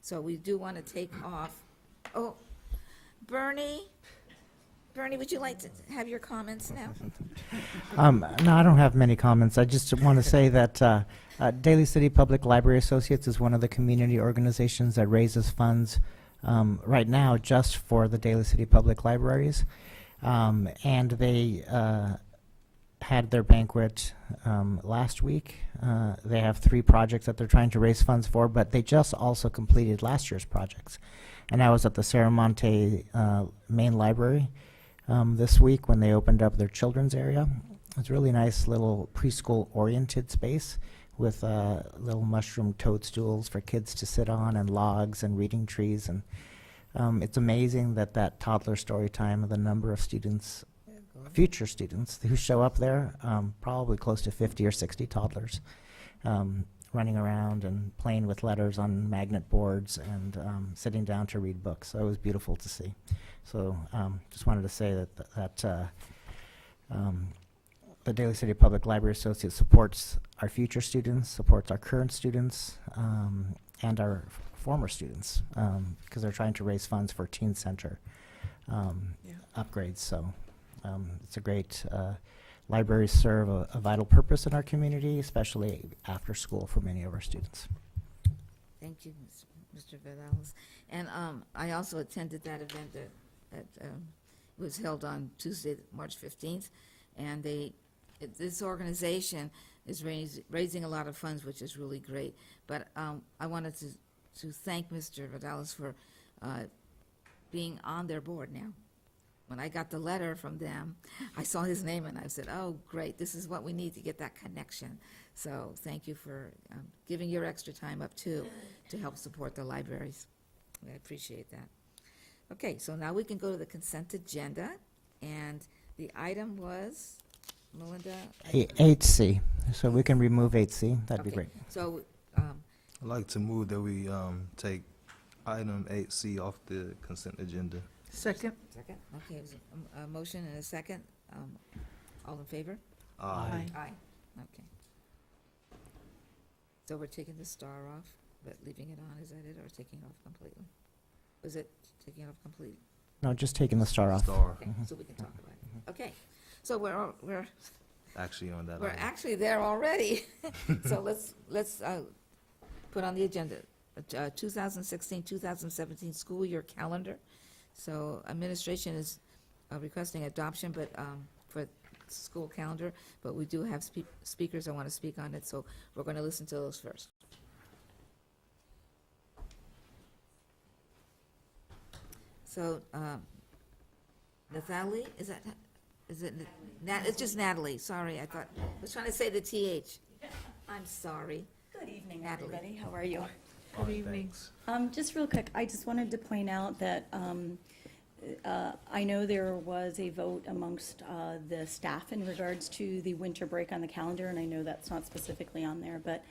So we do want to take off. Oh, Bernie, would you like to have your comments now? No, I don't have many comments. I just want to say that Daly City Public Library Associates is one of the community organizations that raises funds right now just for the Daly City Public Libraries. And they had their banquet last week. They have 3 projects that they're trying to raise funds for, but they just also completed last year's projects. And I was at the Serramonte main library this week when they opened up their children's area. It's a really nice little preschool-oriented space with little mushroom toadstools for kids to sit on and logs and reading trees. And it's amazing that toddler story time, the number of students, future students who show up there, probably close to 50 or 60 toddlers, running around and playing with letters on magnet boards and sitting down to read books. So it was beautiful to see. So just wanted to say that the Daly City Public Library Associates supports our future students, supports our current students, and our former students, because they're trying to raise funds for teen center upgrades. So it's a great libraries serve a vital purpose in our community, especially after school for many of our students. Thank you, Mr. Vidales. And I also attended that event that was held on Tuesday, March 15th, and this organization is raising a lot of funds, which is really great. But I wanted to thank Mr. Vidales for being on their board now. When I got the letter from them, I saw his name and I said, oh, great, this is what we need to get that connection. So thank you for giving your extra time up too to help support the libraries. I appreciate that. Okay, so now we can go to the consent agenda, and the item was, Melinda? 8C. So we can remove 8C. That'd be Okay, great. So, I'd like to move that we take item 8C off the consent agenda. Second? second, okay, it was a motion and a second. All in favor? Aye. Aye, okay. So we're taking the star off, but leaving it on, is that it, or taking it off completely? Was it taking it off completely? No, just taking the star off. Star, Okay, so we can talk about it. Okay, so we're actually on that We're item. actually there already. So let's put on the agenda, 2016-2017 school year calendar. So administration is requesting adoption, but for school calendar, but we do have speakers that want to speak on it, so we're going to listen to those first. So, Nathalie, is it, it's just Natalie, sorry, I was trying to say the TH. I'm sorry. Good evening, Natalie. everybody. How are you? Good evening. Just real quick, I just wanted to point out that I know there was a vote amongst the staff in regards to the winter break on the calendar, and I know that's not specifically on there, but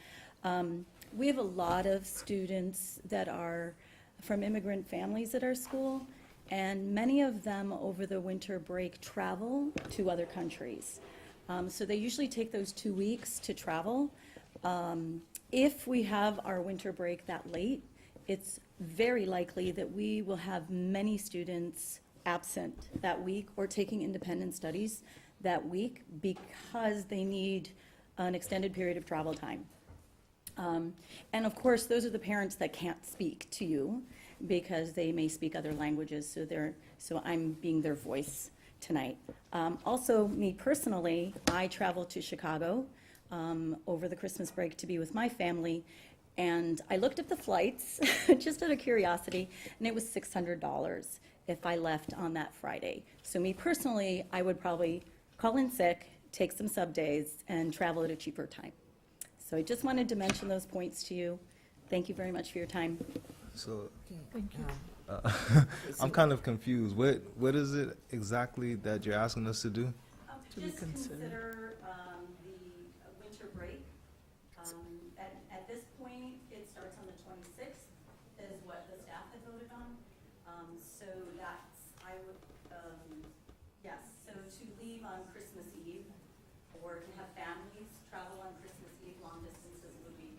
we have a lot of students that are from immigrant families at our school, and many of them over the winter break travel to other countries. So they usually take those 2 weeks to travel. If we have our winter break that late, it's very likely that we will have many students absent that week or taking independent studies that week because they need an extended period of travel time. And of course, those are the parents that can't speak to you because they may speak other languages, so I'm being their voice tonight. Also, me personally, I traveled to Chicago over the Christmas break to be with my family, and I looked up the flights, just out of curiosity, and it was $600 if I left on that Friday. So me personally, I would probably call in sick, take some sub days, and travel at a cheaper time. So I just wanted to mention those points to you. Thank you very much for your time. So, Thank you. I'm kind of confused. What is it exactly that you're asking us to do? Just consider the winter break. At this point, it starts on the 26th, is what the staff had voted on. So that's, I would, yes, so to leave on Christmas Eve, or to have families travel on Christmas Eve, long distances would be.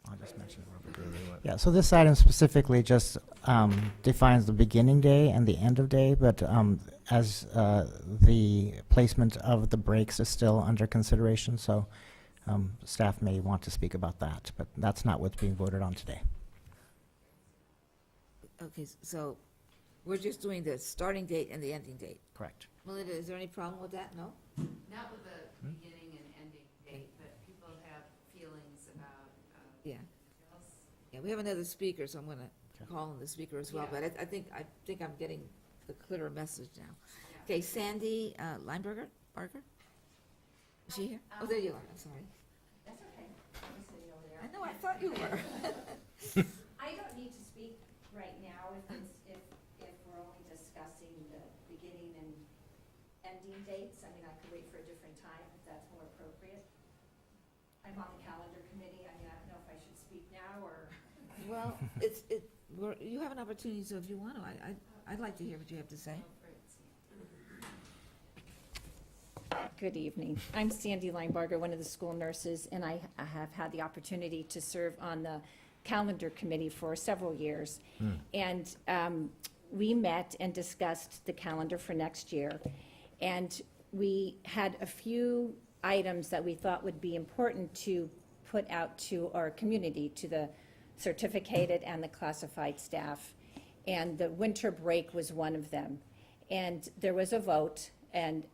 I'll just mention it real quick. Yeah, so this item specifically just defines the beginning day and the end of day, but as the placement of the breaks is still under consideration, so staff may want to speak about that, but that's not what's being voted on today. Okay, so we're just doing the starting date and the ending date. Correct. Melinda, is there any problem with that? No? Not with the beginning and ending date, but people have feelings about. Yeah. Yeah, we have another speaker, so I'm gonna call on the speaker as well, but I think I'm getting the clearer message now. Okay, Sandy Lineberger, Barker? Is she here? Oh, there you are, I'm sorry. That's okay. I'm sitting over there. I know, I thought you were. I don't need to speak right now if we're only discussing the beginning and ending dates. I mean, I could wait for a different time if that's more appropriate. I'm on the calendar committee. I mean, I don't know if I should speak now or. Well, you have an opportunity, so if you want to, I'd like to hear what you have to say. Good evening. I'm Sandy Linebarger, one of the school nurses, and I have had the opportunity to serve on the calendar committee for several years. And we met and discussed the calendar for next year. And we had a few items that we thought would be important to put out to our community, to the certificated and the classified staff. And the winter break was one of them. And there was a vote, and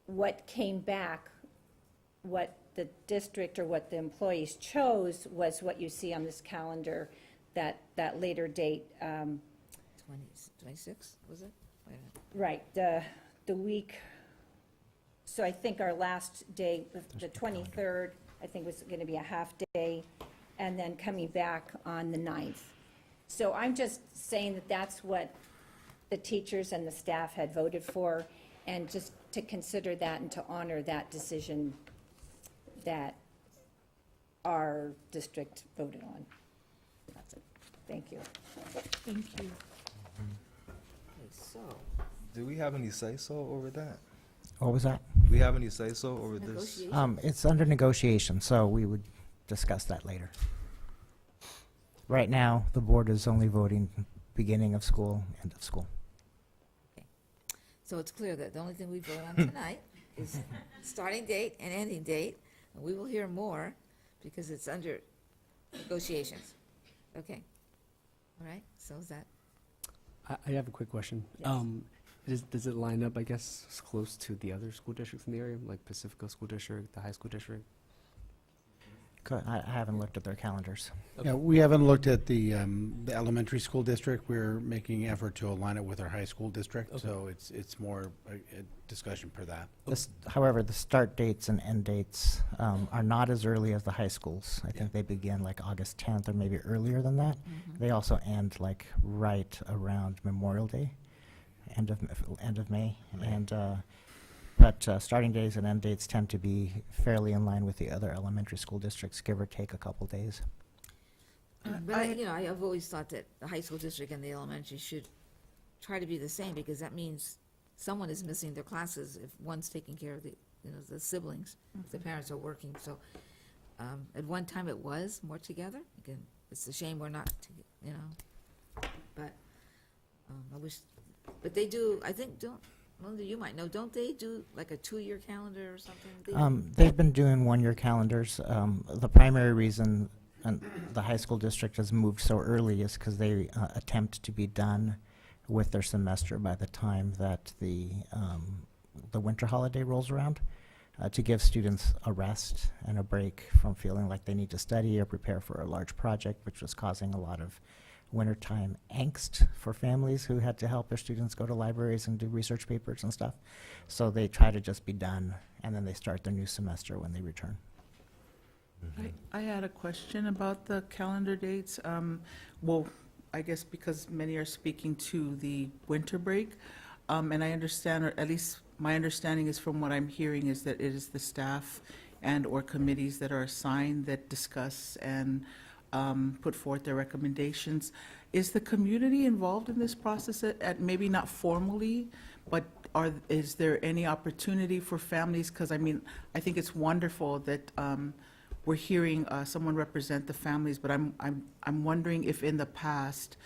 what came back, what the district or what the employees chose was what you see on this calendar, that later date. 26, was it? Wait a minute. Right, the week, so I think our last day, the 23rd, I think was going to be a half day, and then coming back on the 9th. So I'm just saying that that's what the teachers and the staff had voted for, and just to consider that and to honor that decision that our district voted on. That's it. Thank you. Thank you. Okay, so, Do we have any say-so over that? What was that? Do we have any say-so over this? negotiation. It's under negotiation, so we would discuss that later. Right now, the board is only voting beginning of school, end of school. So it's clear that the only thing we vote on tonight is starting date and ending date, and we will hear more because it's under negotiations. Okay. All right, so is that, I have a quick question. Yes. Does it line up, I guess, close to the other school districts in the area, like Pacifico School District, the high school district? I haven't looked at their calendars. Yeah, we haven't looked at the elementary school district. We're making effort to align it with our high school district, so it's more a discussion for that. However, the start dates and end dates are not as early as the high schools. I think they begin like August 10th or maybe earlier than that. They also end like right around Memorial Day, end of May. And but starting days and end dates tend to be fairly in line with the other elementary school districts, give or take a couple days. but I've always thought that the high school district and the elementary should try to be the same, because that means someone is missing their classes if one's taking care of the siblings, if the parents are working, so, at one time it was more together. Again, it's a shame we're not, but, I wish, but they do, I think, Melinda, you might know, don't they do like a 2-year calendar or something? They've been doing one-year calendars. The primary reason the high school district has moved so early is because they attempt to be done with their semester by the time that the winter holiday rolls around, to give students a rest and a break from feeling like they need to study or prepare for a large project, which was causing a lot of wintertime angst for families who had to help their students go to libraries and do research papers and stuff. So they try to just be done, and then they start their new semester when they return. I had a question about the calendar dates. Well, I guess because many are speaking to the winter break, and I understand, or at least my understanding is from what I'm hearing, is that it is the staff and/or committees that are assigned that discuss and put forth their recommendations. Is the community involved in this process at maybe not formally, but is there any opportunity for families? Because I mean, I think it's wonderful that we're hearing someone represent the families, but I'm wondering if in the past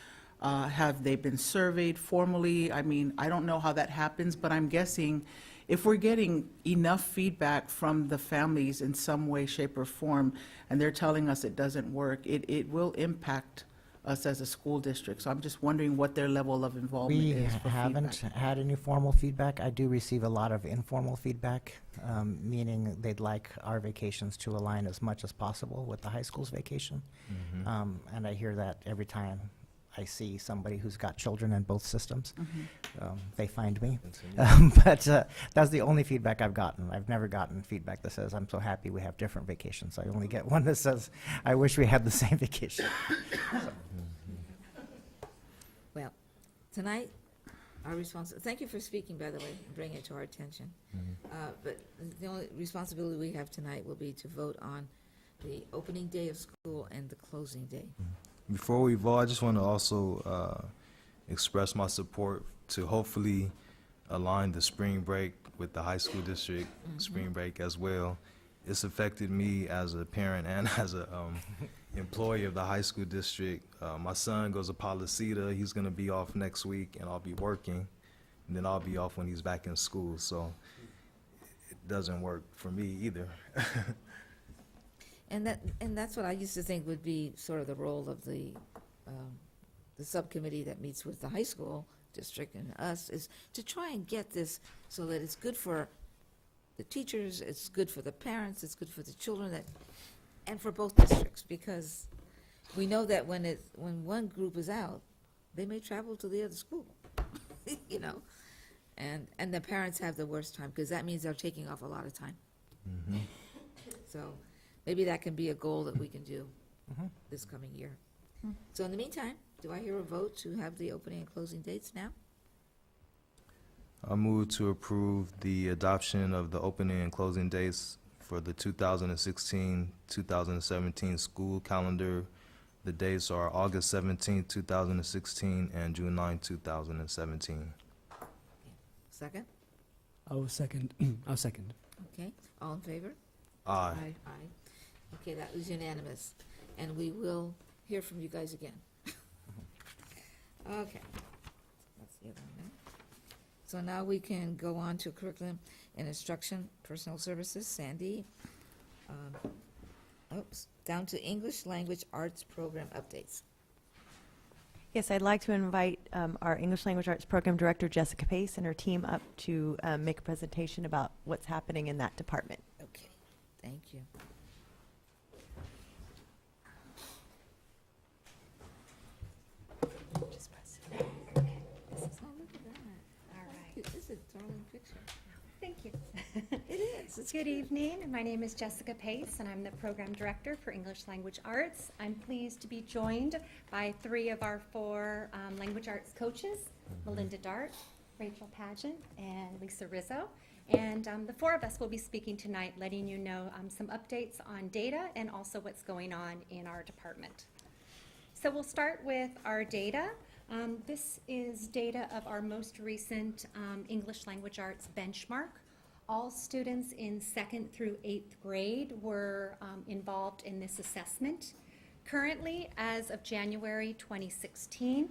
have they been surveyed formally? I mean, I don't know how that happens, but I'm guessing if we're getting enough feedback from the families in some way, shape, or form, and they're telling us it doesn't work, it will impact us as a school district. So I'm just wondering what their level of involvement We is for haven't feedback. had any formal feedback. I do receive a lot of informal feedback, meaning they'd like our vacations to align as much as possible with the high school's vacation. And I hear that every time I see somebody who's got children in both systems. They find me. But that's the only feedback I've gotten. I've never gotten feedback that says, I'm so happy we have different vacations. I only get one that says, I wish we had the same vacation. Well, tonight, thank you for speaking, by the way, and bringing it to our attention. But the only responsibility we have tonight will be to vote on the opening day of school and the closing day. Before we vote, I just want to also express my support to hopefully align the spring break with the high school district spring break as well. It's affected me as a parent and as a employee of the high school district. My son goes to Policita. He's going to be off next week, and I'll be working. And then I'll be off when he's back in school. So it doesn't work for me either. And that's what I used to think would be sort of the role of the subcommittee that meets with the high school district and us, is to try and get this so that it's good for the teachers, it's good for the parents, it's good for the children, and for both districts, because we know that when one group is out, they may travel to the other school, you know, and the parents have the worst time, because that means they're taking off a lot of time. So maybe that can be a goal that we can do this coming year. So in the meantime, do I hear a vote to have the opening and closing dates now? I move to approve the adoption of the opening and closing dates for the 2016-2017 school calendar. The dates are August 17, 2016 and June 9, 2017. Second? I'll second. I'll second. Okay, all in favor? Aye. Aye. Okay, that was unanimous, and we will hear from you guys again. Okay, that's the other one now. So now we can go on to curriculum and instruction, personal services, Sandy. Down to English Language Arts Program updates. Yes, I'd like to invite our English Language Arts Program Director, Jessica Pace, and her team up to make a presentation about what's happening in that department. Okay, thank you. Just press it. Oh, look at that. All right. This is a darling picture. Thank you. It is. It's Good evening. My name is Jessica Pace, and I'm the Program Director for English Language Arts. I'm pleased to be joined by 3 of our 4 language arts coaches, Melinda Dart, Rachel Pageant, and Lisa Rizzo. And the 4 of us will be speaking tonight, letting you know some updates on data and also what's going on in our department. So we'll start with our data. This is data of our most recent English Language Arts benchmark. All students in 2nd through 8th grade were involved in this assessment. Currently, as of January 2016,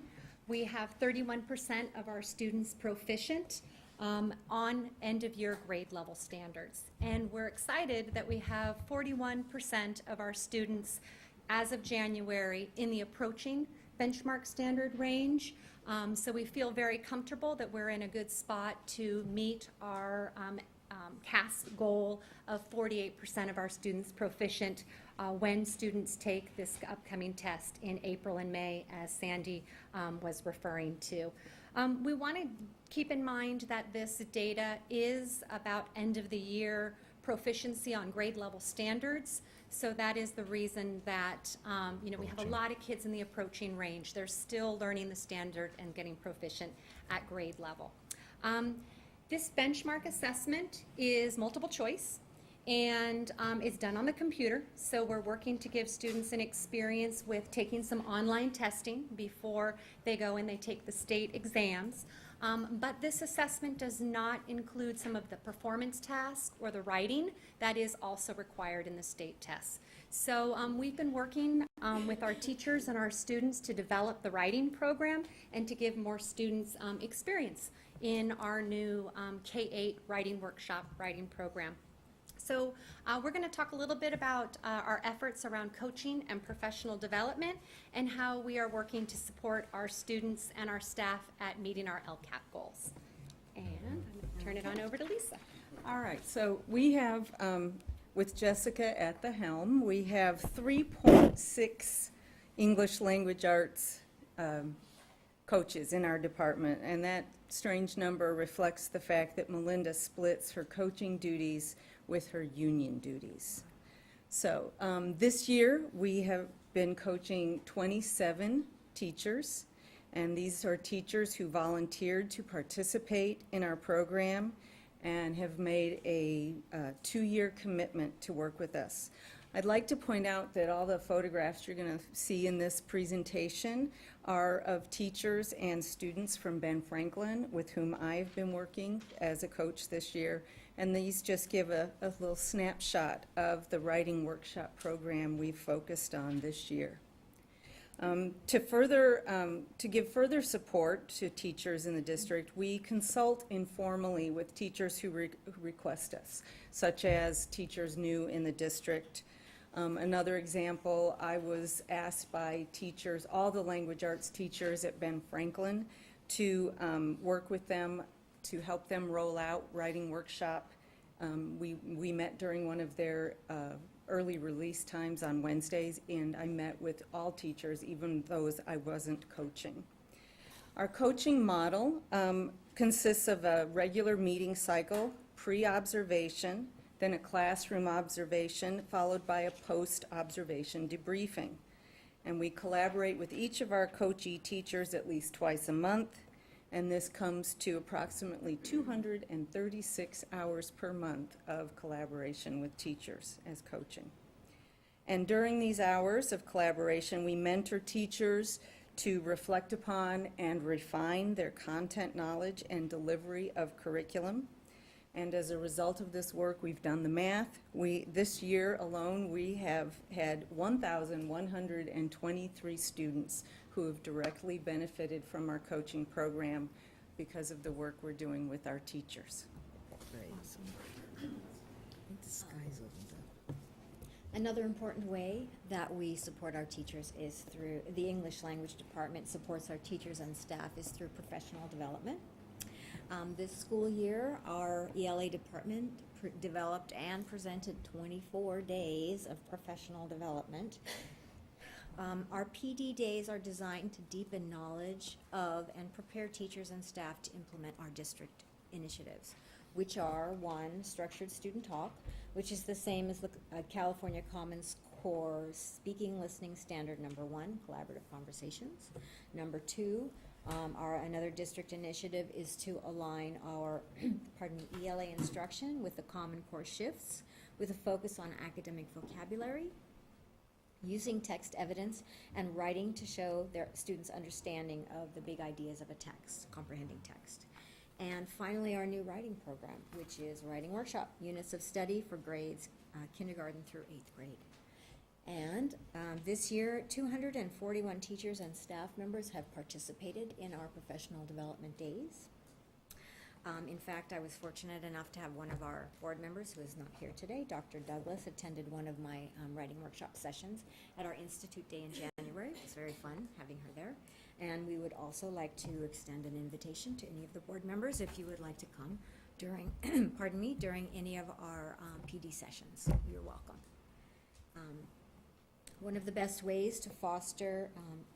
we have 31% of our students proficient on end-of-year grade level standards. And we're excited that we have 41% of our students as of January in the approaching benchmark standard range. So we feel very comfortable that we're in a good spot to meet our CAS goal of 48% of our students proficient when students take this upcoming test in April and May, as Sandy was referring to. We want to keep in mind that this data is about end of the year proficiency on grade level standards. So that is the reason that, we have a lot of kids in the approaching range. They're still learning the standard and getting proficient at grade level. This benchmark assessment is multiple choice and it's done on the computer. So we're working to give students an experience with taking some online testing before they go and they take the state exams. But this assessment does not include some of the performance tasks or the writing that is also required in the state tests. So we've been working with our teachers and our students to develop the writing program and to give more students experience in our new K-8 writing workshop writing program. So we're going to talk a little bit about our efforts around coaching and professional development and how we are working to support our students and our staff at meeting our LCAP goals. And I'm going to turn it on over to Lisa. All right, so we have, with Jessica at the helm, we have 3.6 English language arts coaches in our department, and that strange number reflects the fact that Melinda splits her coaching duties with her union duties. So this year we have been coaching 27 teachers, and these are teachers who volunteered to participate in our program and have made a 2-year commitment to work with us. I'd like to point out that all the photographs you're going to see in this presentation are of teachers and students from Ben Franklin with whom I've been working as a coach this year, and these just give a little snapshot of the writing workshop program we've focused on this year. To give further support to teachers in the district, we consult informally with teachers who request us, such as teachers new in the district. Another example, I was asked by teachers, all the language arts teachers at Ben Franklin, to work with them to help them roll out writing workshop. We met during one of their early release times on Wednesdays, and I met with all teachers, even those I wasn't coaching. Our coaching model consists of a regular meeting cycle, pre-observation, then a classroom observation, followed by a post-observation debriefing. And we collaborate with each of our coachee teachers at least twice a month, and this comes to approximately 236 hours per month of collaboration with teachers as coaching. And during these hours of collaboration, we mentor teachers to reflect upon and refine their content knowledge and delivery of curriculum. And as a result of this work, we've done the math. This year alone, we have had 1,123 students who have directly benefited from our coaching program because of the work we're doing with our teachers. Awesome. I think the sky's opened up. Another important way that we support our teachers is through, the English language department supports our teachers and staff is through professional development. This school year, our ELA department developed and presented 24 days of professional development. Our PD days are designed to deepen knowledge of and prepare teachers and staff to implement our district initiatives, which are 1, structured student talk, which is the same as the California Commons Core Speaking Listening Standard number 1, collaborative conversations. Number 2, another district initiative is to align our ELA instruction with the Common Core shifts with a focus on academic vocabulary, using text evidence and writing to show their students' understanding of the big ideas of a text, comprehending text. And finally, our new writing program, which is writing workshop, units of study for grades kindergarten through 8th grade. And this year, 241 teachers and staff members have participated in our professional development days. In fact, I was fortunate enough to have one of our board members, who is not here today, Dr. Douglas, attended one of my writing workshop sessions at our Institute Day in January. It was very fun having her there. And we would also like to extend an invitation to any of the board members if you would like to come during, pardon me, during any of our PD sessions. You're welcome. One of the best ways to foster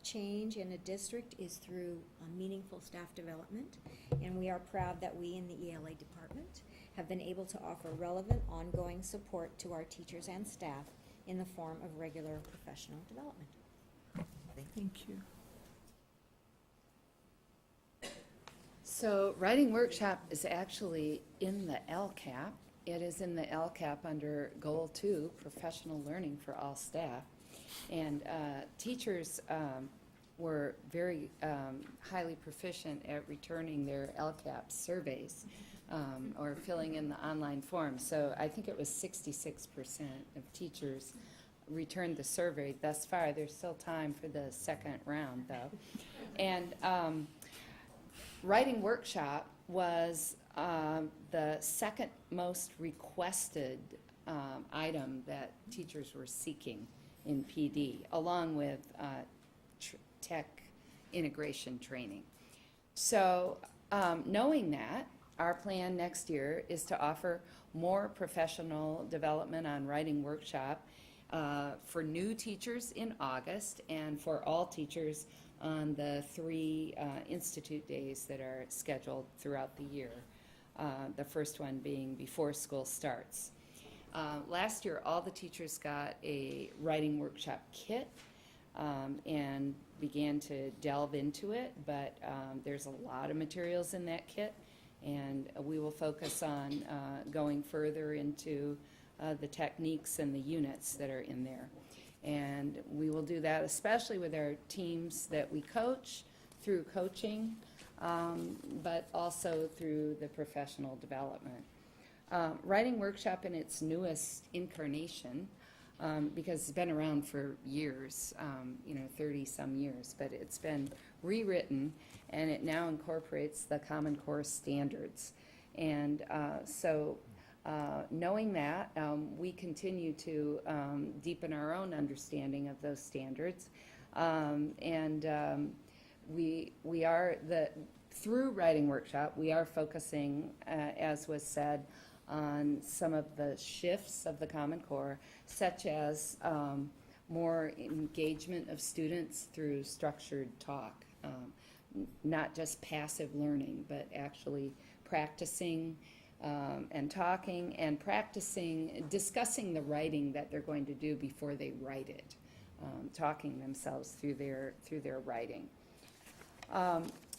change in a district is through meaningful staff development, and we are proud that we in the ELA department have been able to offer relevant, ongoing support to our teachers and staff in the form of regular professional development. Thank you. So writing workshop is actually in the LCAP. It is in the LCAP under Goal 2, Professional Learning for All Staff. And teachers were very highly proficient at returning their LCAP surveys or filling in the online forms. So I think it was 66% of teachers returned the survey thus far. There's still time for the second round, though. And writing workshop was the second most requested item that teachers were seeking in PD, along with tech integration training. So knowing that, our plan next year is to offer more professional development on writing workshop for new teachers in August and for all teachers on the 3 institute days that are scheduled throughout the year. The first one being before school starts. Last year, all the teachers got a writing workshop kit and began to delve into it, but there's a lot of materials in that kit, and we will focus on going further into the techniques and the units that are in there. And we will do that especially with our teams that we coach through coaching, but also through the professional development. Writing workshop in its newest incarnation, because it's been around for years, 30-some years, but it's been rewritten, and it now incorporates the Common Core standards. And so knowing that, we continue to deepen our own understanding of those standards. We are, through writing workshop, we are focusing, as was said, on some of the shifts of the Common Core, such as more engagement of students through structured talk, not just passive learning, but actually practicing and talking and practicing, discussing the writing that they're going to do before they write it, talking themselves through their writing.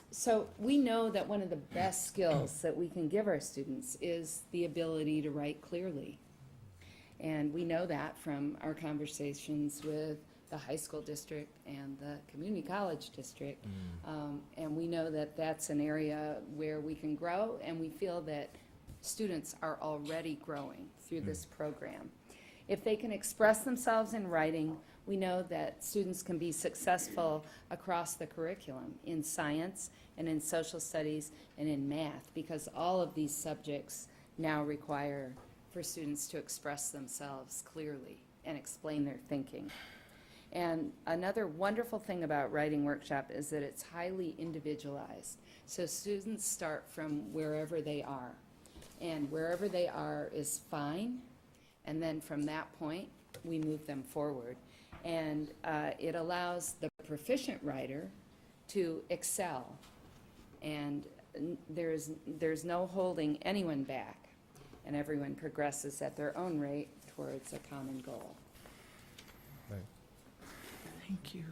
So we know that one of the best skills that we can give our students is the ability to write clearly. And we know that from our conversations with the high school district and the community college district. And we know that that's an area where we can grow, and we feel that students are already growing through this program. If they can express themselves in writing, we know that students can be successful across the curriculum in science and in social studies and in math, because all of these subjects now require for students to express themselves clearly and explain their thinking. And another wonderful thing about writing workshop is that it's highly individualized. So students start from wherever they are, and wherever they are is fine, and then from that point we move them forward. And it allows the proficient writer to excel, and there's no holding anyone back, and everyone progresses at their own rate towards a common goal. Right. Thank you.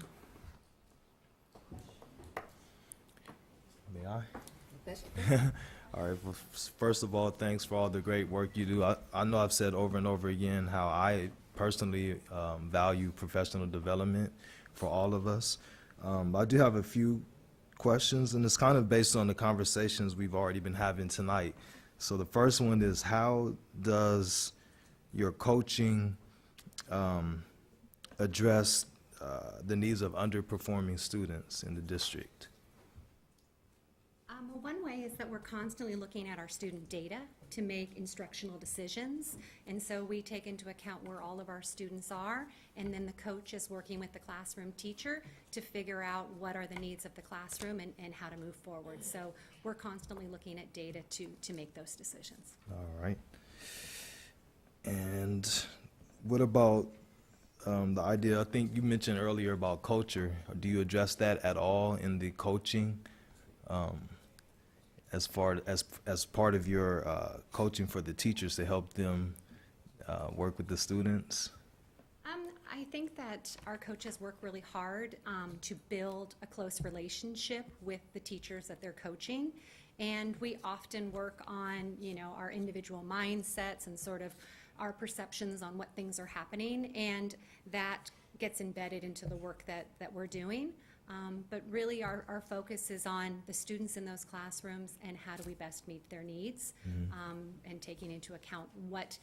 May I? All right. Well, first of all, thanks for all the great work you do. I know I've said over and over again how I personally value professional development for all of us. I do have a few questions, and it's kind of based on the conversations we've already been having tonight. So the first one is, how does your coaching address the needs of underperforming students in the district? Well, One way is that we're constantly looking at our student data to make instructional decisions. And so we take into account where all of our students are, and then the coach is working with the classroom teacher to figure out what are the needs of the classroom and how to move forward. So we're constantly looking at data to make those decisions. All right. And what about the idea, I think you mentioned earlier about culture. Do you address that at all in the coaching, as part of your coaching for the teachers to help them work with the students? I think that our coaches work really hard to build a close relationship with the teachers that they're coaching. And we often work on, our individual mindsets and sort of our perceptions on what things are happening, and that gets embedded into the work that we're doing. But really our focus is on the students in those classrooms and how do we best meet their needs, and taking into account what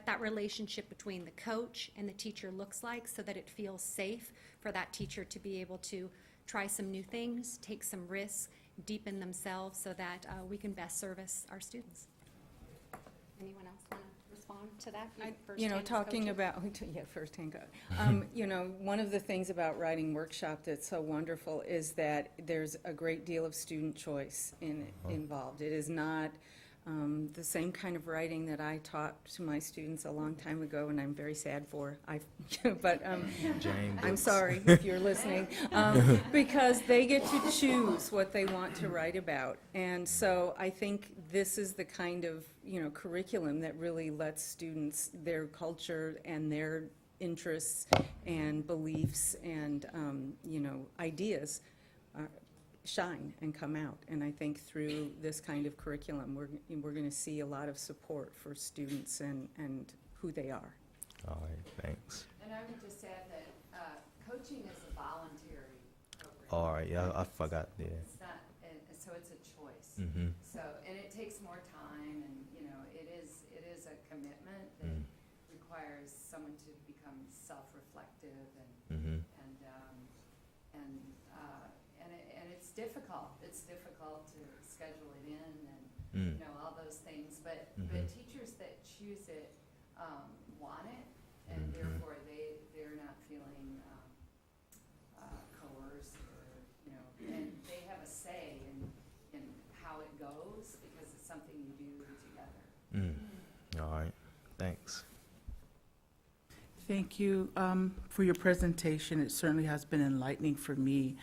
that relationship between the coach and the teacher looks like, so that it feels safe for that teacher to be able to try some new things, take some risks, deepen themselves, so that we can best service our students. Anyone else want to respond to that? Talking about, firsthand go. One of the things about writing workshop that's so wonderful is that there's a great deal of student choice involved. It is not the same kind of writing that I taught to my students a long time ago, and I'm very sad for. But I'm sorry if you're listening, because they get to choose what they want to write about. And so I think this is the kind of curriculum that really lets students, their culture and their interests and beliefs and ideas shine and come out. And I think through this kind of curriculum, we're going to see a lot of support for students and who they are. All right, thanks. And I would just add that coaching is a voluntary program. All right, yeah, I forgot. Yeah. It's not, so it's a choice. Mm-hmm. So, and it takes more time, and it is a commitment that requires someone to become self-reflective and it's difficult. It's difficult to schedule it in and all those things. But teachers that choose it want it, and therefore they're not feeling coerced or and they have a say in how it goes because it's something you do together. All right, thanks. Thank you for your presentation. It certainly has been enlightening for me.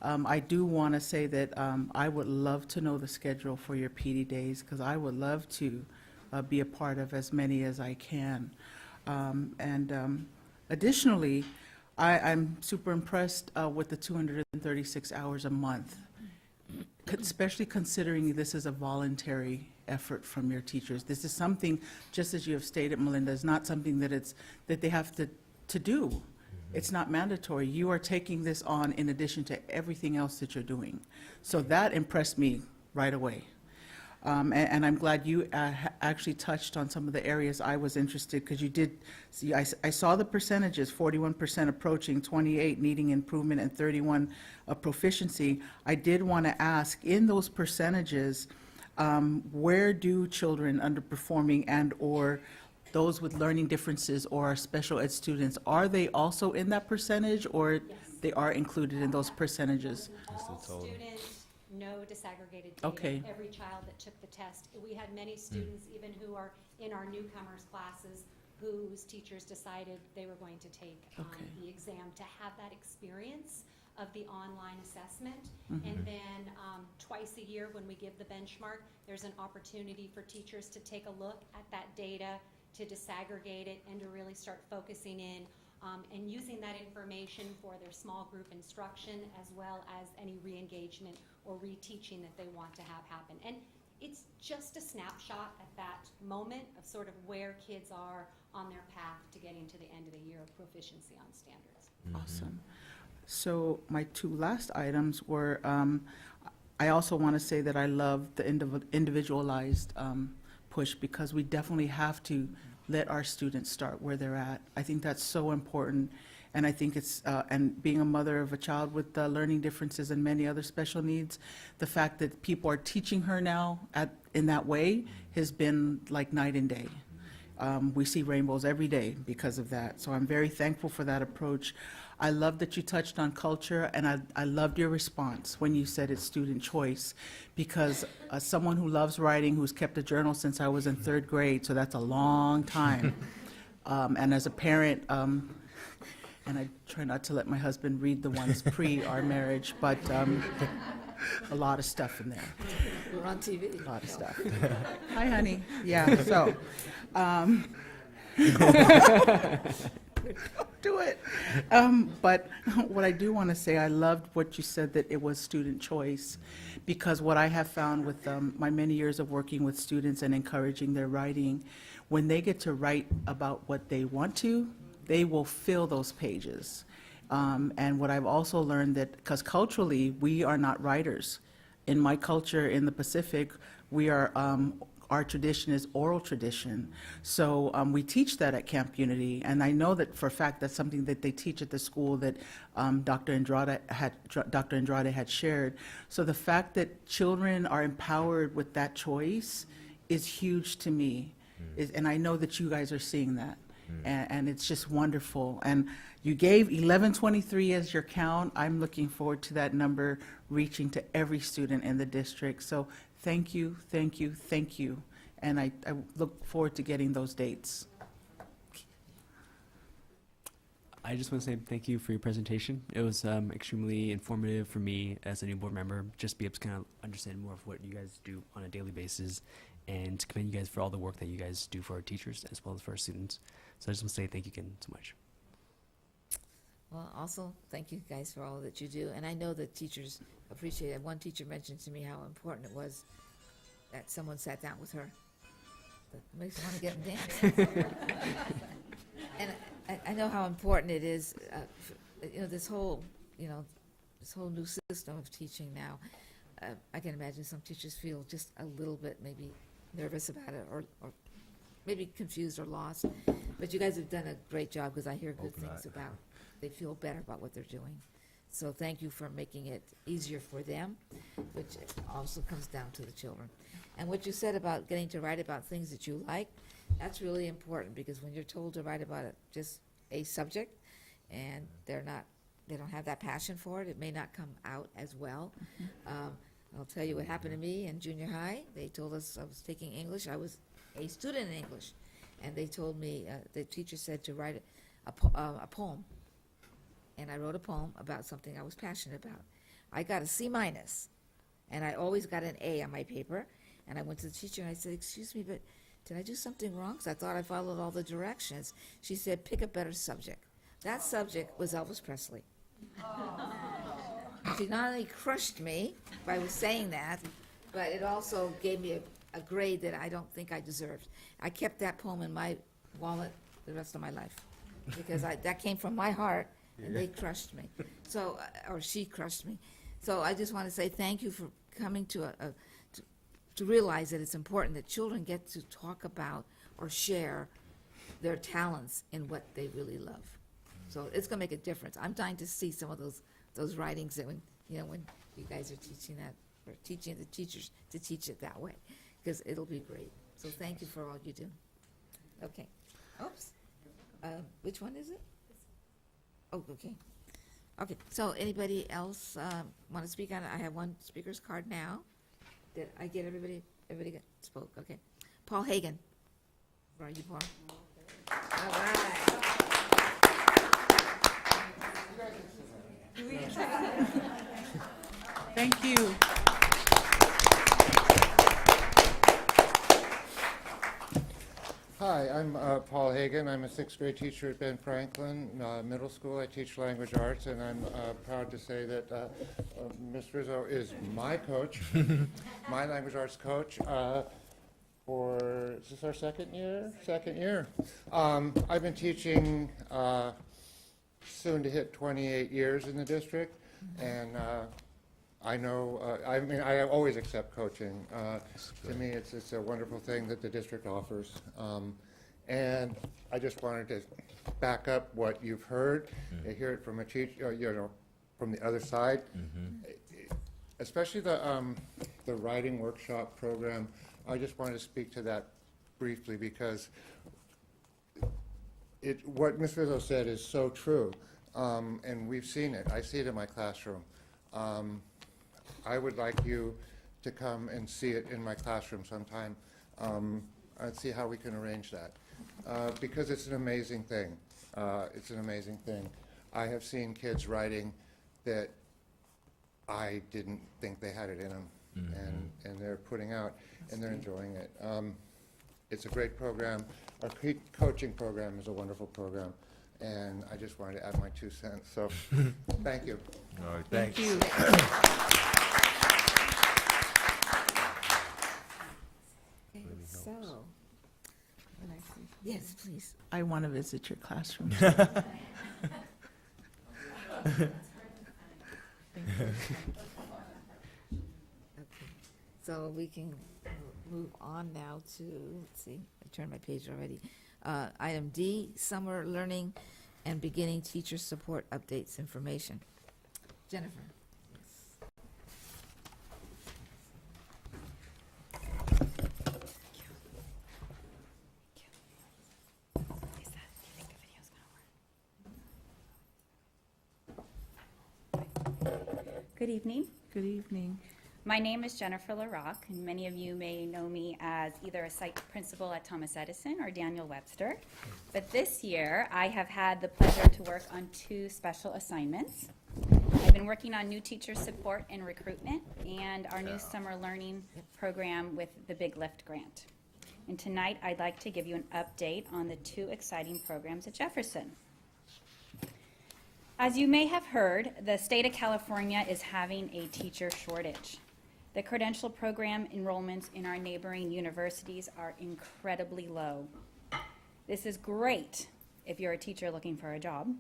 I do want to say that I would love to know the schedule for your PD days, because I would love to be a part of as many as I can. Additionally, I'm super impressed with the 236 hours a month, especially considering this is a voluntary effort from your teachers. This is something, just as you have stated, Melinda, is not something that they have to do. It's not mandatory. You are taking this on in addition to everything else that you're doing. So that impressed me right away. And I'm glad you actually touched on some of the areas I was interested, because you did see, I saw the percentages, 41% approaching, 28 needing improvement, and 31 proficiency. I did want to ask, in those percentages, where do children underperforming and/or those with learning differences or special ed students, are they also in that percentage, or they are included in those percentages? All students, no disaggregated data. Okay. Every child that took the test. We had many students, even who are in our newcomers classes, whose teachers decided they were going to take the exam to have that experience of the online assessment. And then twice a year, when we give the benchmark, there's an opportunity for teachers to take a look at that data, to disaggregate it, and to really start focusing in and using that information for their small group instruction, as well as any re-engagement or reteaching that they want to have happen. And it's just a snapshot at that moment of sort of where kids are on their path to getting to the end of the year of proficiency on standards. Awesome. So my two last items were, I also want to say that I love the individualized push, because we definitely have to let our students start where they're at. I think that's so important. And I think it's, and being a mother of a child with learning differences and many other special needs, the fact that people are teaching her now in that way has been like night and day. We see rainbows every day because of that. So I'm very thankful for that approach. I love that you touched on culture, and I loved your response when you said it's student choice, because as someone who loves writing, who's kept a journal since I was in 3rd grade, so that's a long time. And as a parent, and I try not to let my husband read the ones pre our marriage, but a lot of stuff in there. We're on TV. A lot of stuff. Hi, honey. Yeah, so. Do it. But what I do want to say, I loved what you said, that it was student choice, because what I have found with my many years of working with students and encouraging their writing, when they get to write about what they want to, they will fill those pages. And what I've also learned that, because culturally, we are not writers. In my culture in the Pacific, we are, our tradition is oral tradition. So we teach that at Camp Unity, and I know that for a fact that's something that they teach at the school that Dr. Andrade had shared. So the fact that children are empowered with that choice is huge to me. And I know that you guys are seeing that. And it's just wonderful. And you gave 1123 as your count. I'm looking forward to that number reaching to every student in the district. So thank you, thank you, thank you. And I look forward to getting those dates. I just want to say thank you for your presentation. It was extremely informative for me as a new board member, just be able to kind of understand more of what you guys do on a daily basis, and to commend you guys for all the work that you guys do for our teachers as well as for our students. So I just want to say thank you again so much. Well, also, thank you guys for all that you do, and I know that teachers appreciate it. One teacher mentioned to me how important it was that someone sat down with her. That makes me want to get and dance. And I know how important it is, this whole new system of teaching now. I can imagine some teachers feel just a little bit maybe nervous about it, or maybe confused or lost. But you guys have done a great job, because I hear good things about, they feel better about what they're doing. So thank you for making it easier for them, which also comes down to the children. And what you said about getting to write about things that you like, that's really important, because when you're told to write about just a subject, and they don't have that passion for it, it may not come out as well. I'll tell you what happened to me in junior high. They told us I was taking English. I was a student in English, and they told me, the teacher said to write a poem. And I wrote a poem about something I was passionate about. I got a C-, and I always got an A on my paper. And I went to the teacher and I said, "Excuse me, but did I do something wrong? Because I thought I followed all the directions." She said, "Pick a better subject." That subject was Elvis Presley. She not only crushed me by saying that, but it also gave me a grade that I don't think I deserved. I kept that poem in my wallet the rest of my life, because that came from my heart, and they crushed me. So, or she crushed me. So I just want to say thank you for coming to to realize that it's important that children get to talk about or share their talents in what they really love. So it's going to make a difference. I'm dying to see some of those writings that when you guys are teaching that, or teaching the teachers to teach it that way, because it'll be great. So thank you for all you do. Okay. Oops. Which one is it? Oh, okay. Okay, so anybody else want to speak on it? I have one speaker's card now. Did I get everybody spoke? Okay. Paul Hagan. Where are you, Paul? All right. Thank you. Hi, I'm Paul Hagan. I'm a 6th grade teacher at Ben Franklin Middle School. I teach language arts, and I'm proud to say that Ms. Rizzo is my coach, my language arts coach, is this our second year? Second year. I've been teaching soon to hit 28 years in the district, and I know, I always accept coaching. To me, it's a wonderful thing that the district offers. And I just wanted to back up what you've heard. You hear it from a teacher, from the other side. Especially the writing workshop program. I just wanted to speak to that briefly because what Ms. Rizzo said is so true, and we've seen it. I see it in my classroom. I would like you to come and see it in my classroom sometime and see how we can arrange that, because it's an amazing thing. It's an amazing thing. I have seen kids writing that I didn't think they had it in them, and they're putting out, and they're enjoying it. It's a great program. Our coaching program is a wonderful program, and I just wanted to add my 2 cents. So, thank you. All right, thanks. Thank you. Okay, so, yes, please. I want to visit your classroom. Okay, so we can move on now to, let's see, I turned my page already. Item D, summer learning and beginning teacher support updates information. Jennifer. Good evening. Good evening. My name is Jennifer LaRock, and many of you may know me as either a site principal at Thomas Edison or Daniel Webster. But this year, I have had the pleasure to work on 2 special assignments. I've been working on new teacher support and recruitment and our new summer learning program with the Big Lift grant. And tonight, I'd like to give you an update on the 2 exciting programs at Jefferson. As you may have heard, the state of California is having a teacher shortage. The credential program enrollments in our neighboring universities are incredibly low. This is great if you're a teacher looking for a job.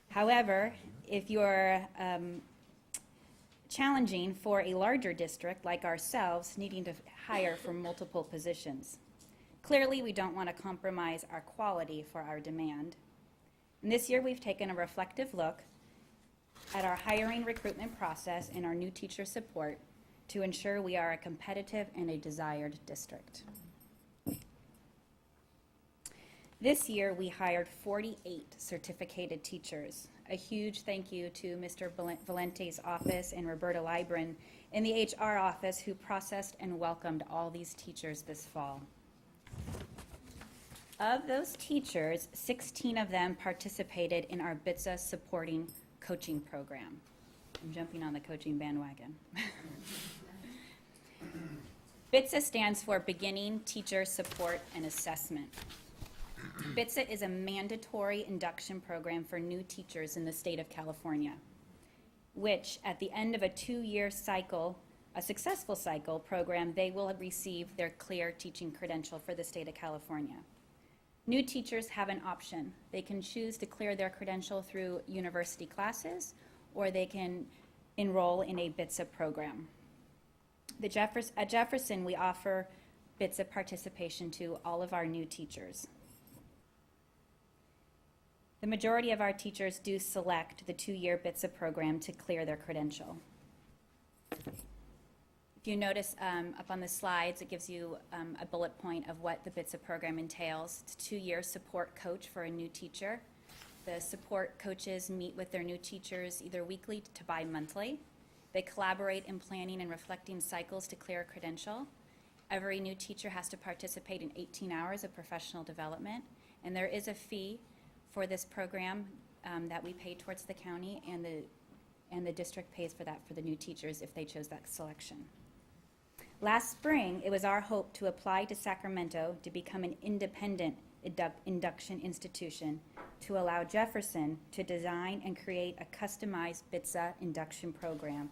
However, if you're challenging for a larger district like ourselves, needing to hire for multiple positions. Clearly, we don't want to compromise our quality for our demand. And this year, we've taken a reflective look at our hiring recruitment process and our new teacher support to ensure we are a competitive and a desired district. This year, we hired 48 certificated teachers. A huge thank you to Mr. Valente's office and Roberta Libran in the HR office who processed and welcomed all these teachers this fall. Of those teachers, 16 of them participated in our BITSA supporting coaching program. I'm jumping on the coaching bandwagon. BITSA stands for Beginning Teacher Support and Assessment. BITSA is a mandatory induction program for new teachers in the state of California, which at the end of a 2-year cycle, a successful cycle program, they will receive their clear teaching credential for the state of California. New teachers have an option. They can choose to clear their credential through university classes, or they can enroll in a BITSA program. At Jefferson, we offer BITSA participation to all of our new teachers. The majority of our teachers do select the 2-year BITSA program to clear their credential. If you notice up on the slides, it gives you a bullet point of what the BITSA program entails. It's a 2-year support coach for a new teacher. The support coaches meet with their new teachers either weekly to bi-monthly. They collaborate in planning and reflecting cycles to clear a credential. Every new teacher has to participate in 18 hours of professional development, and there is a fee for this program that we pay towards the county, and the district pays for that for the new teachers if they chose that selection. Last spring, it was our hope to apply to Sacramento to become an independent induction institution to allow Jefferson to design and create a customized BITSA induction program,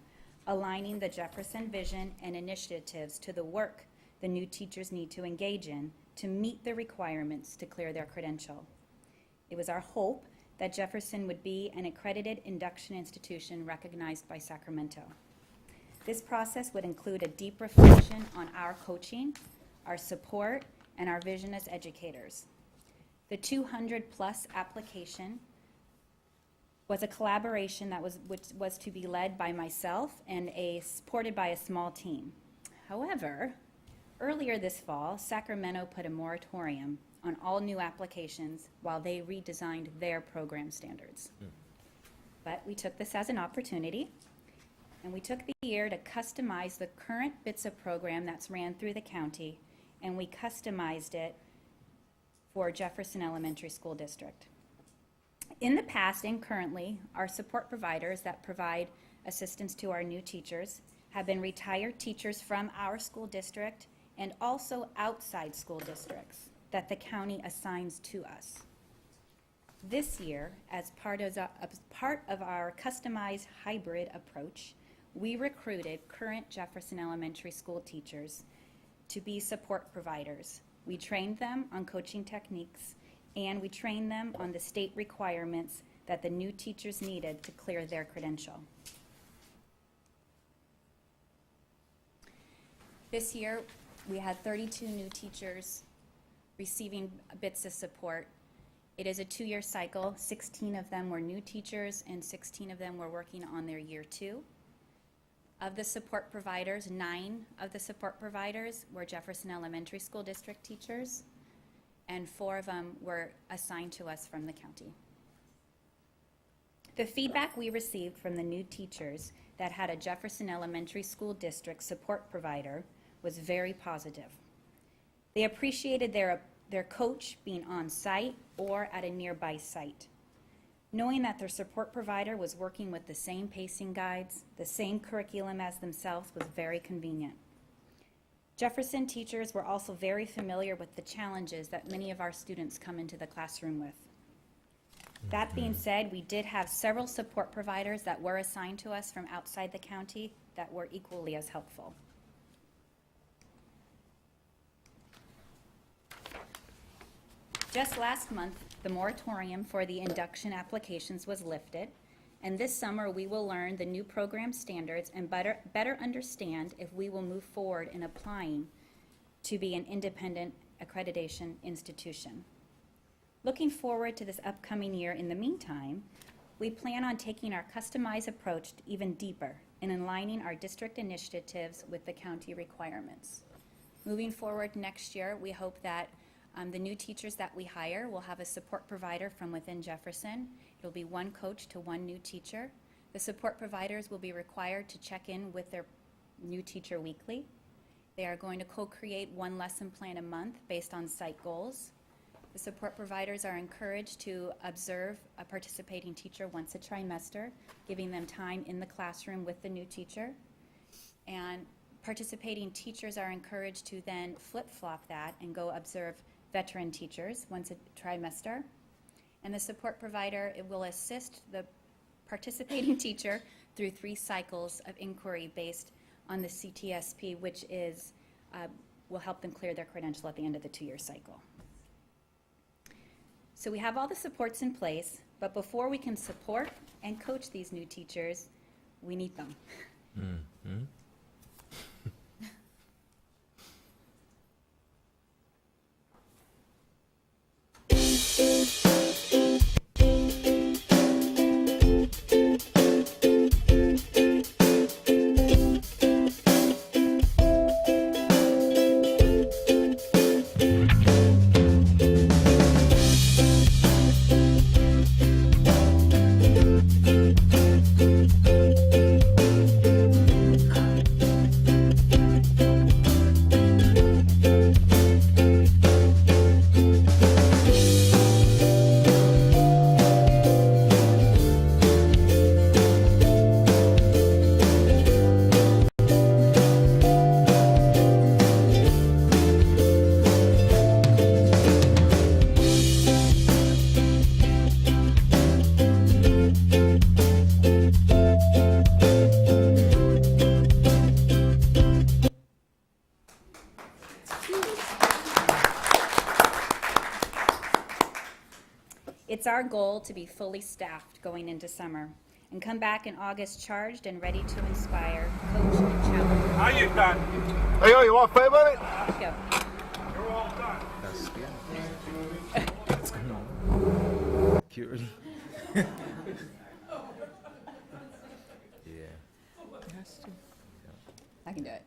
aligning the Jefferson vision and initiatives to the work the new teachers need to engage in to meet the requirements to clear their credential. It was our hope that Jefferson would be an accredited induction institution recognized by Sacramento. This process would include a deep reflection on our coaching, our support, and our vision as educators. The 200-plus application was a collaboration which was to be led by myself and supported by a small team. However, earlier this fall, Sacramento put a moratorium on all new applications while they redesigned their program standards. But we took this as an opportunity, and we took the year to customize the current BITSA program that's ran through the county, and we customized it for Jefferson Elementary School District. In the past and currently, our support providers that provide assistance to our new teachers have been retired teachers from our school district and also outside school districts that the county assigns to us. This year, as part of our customized hybrid approach, we recruited current Jefferson Elementary School teachers to be support providers. We trained them on coaching techniques, and we trained them on the state requirements that the new teachers needed to clear their credential. This year, we had 32 new teachers receiving BITSA support. It is a 2-year cycle. 16 of them were new teachers, and 16 of them were working on their year 2. Of the support providers, 9 of the support providers were Jefferson Elementary School District teachers, and 4 of them were assigned to us from the county. The feedback we received from the new teachers that had a Jefferson Elementary School District support provider was very positive. They appreciated their coach being on site or at a nearby site. Knowing that their support provider was working with the same pacing guides, the same curriculum as themselves was very convenient. Jefferson teachers were also very familiar with the challenges that many of our students come into the classroom with. That being said, we did have several support providers that were assigned to us from outside the county that were equally as helpful. Just last month, the moratorium for the induction applications was lifted, and this summer we will learn the new program standards and better understand if we will move forward in applying to be an independent accreditation institution. Looking forward to this upcoming year, in the meantime, we plan on taking our customized approach even deeper and aligning our district initiatives with the county requirements. Moving forward next year, we hope that the new teachers that we hire will have a support provider from within Jefferson. It'll be 1 coach to 1 new teacher. The support providers will be required to check in with their new teacher weekly. They are going to co-create 1 lesson plan a month based on site goals. The support providers are encouraged to observe a participating teacher once a trimester, giving them time in the classroom with the new teacher. And participating teachers are encouraged to then flip-flop that and go observe veteran teachers once a trimester. And the support provider, it will assist the participating teacher through 3 cycles of inquiry based on the CTSP, which is, will help them clear their credential at the end of the 2-year cycle. So we have all the supports in place, but before we can support and coach these new teachers, we need them. Mm-hmm. It's our goal to be fully staffed going into summer and come back in August charged and ready to inspire, coach, and challenge. How you done? Hey, you want to play with it? Let's go. You're all done. What's going on? Security. Yeah. I can do it.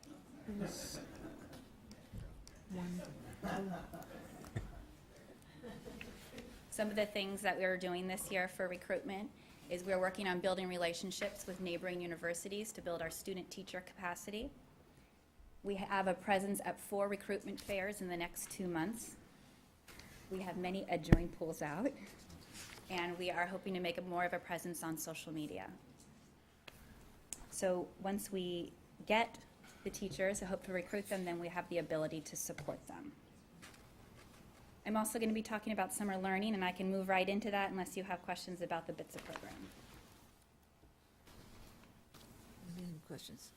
Some of the things that we are doing this year for recruitment is we're working on building relationships with neighboring universities to build our student-teacher capacity. We have a presence at 4 recruitment fairs in the next 2 months. We have many edjoin pools out, and we are hoping to make more of a presence on social media. So once we get the teachers, I hope to recruit them, then we have the ability to support them. I'm also going to be talking about summer learning, and I can move right into that unless you have questions about the BITSA program. Any questions?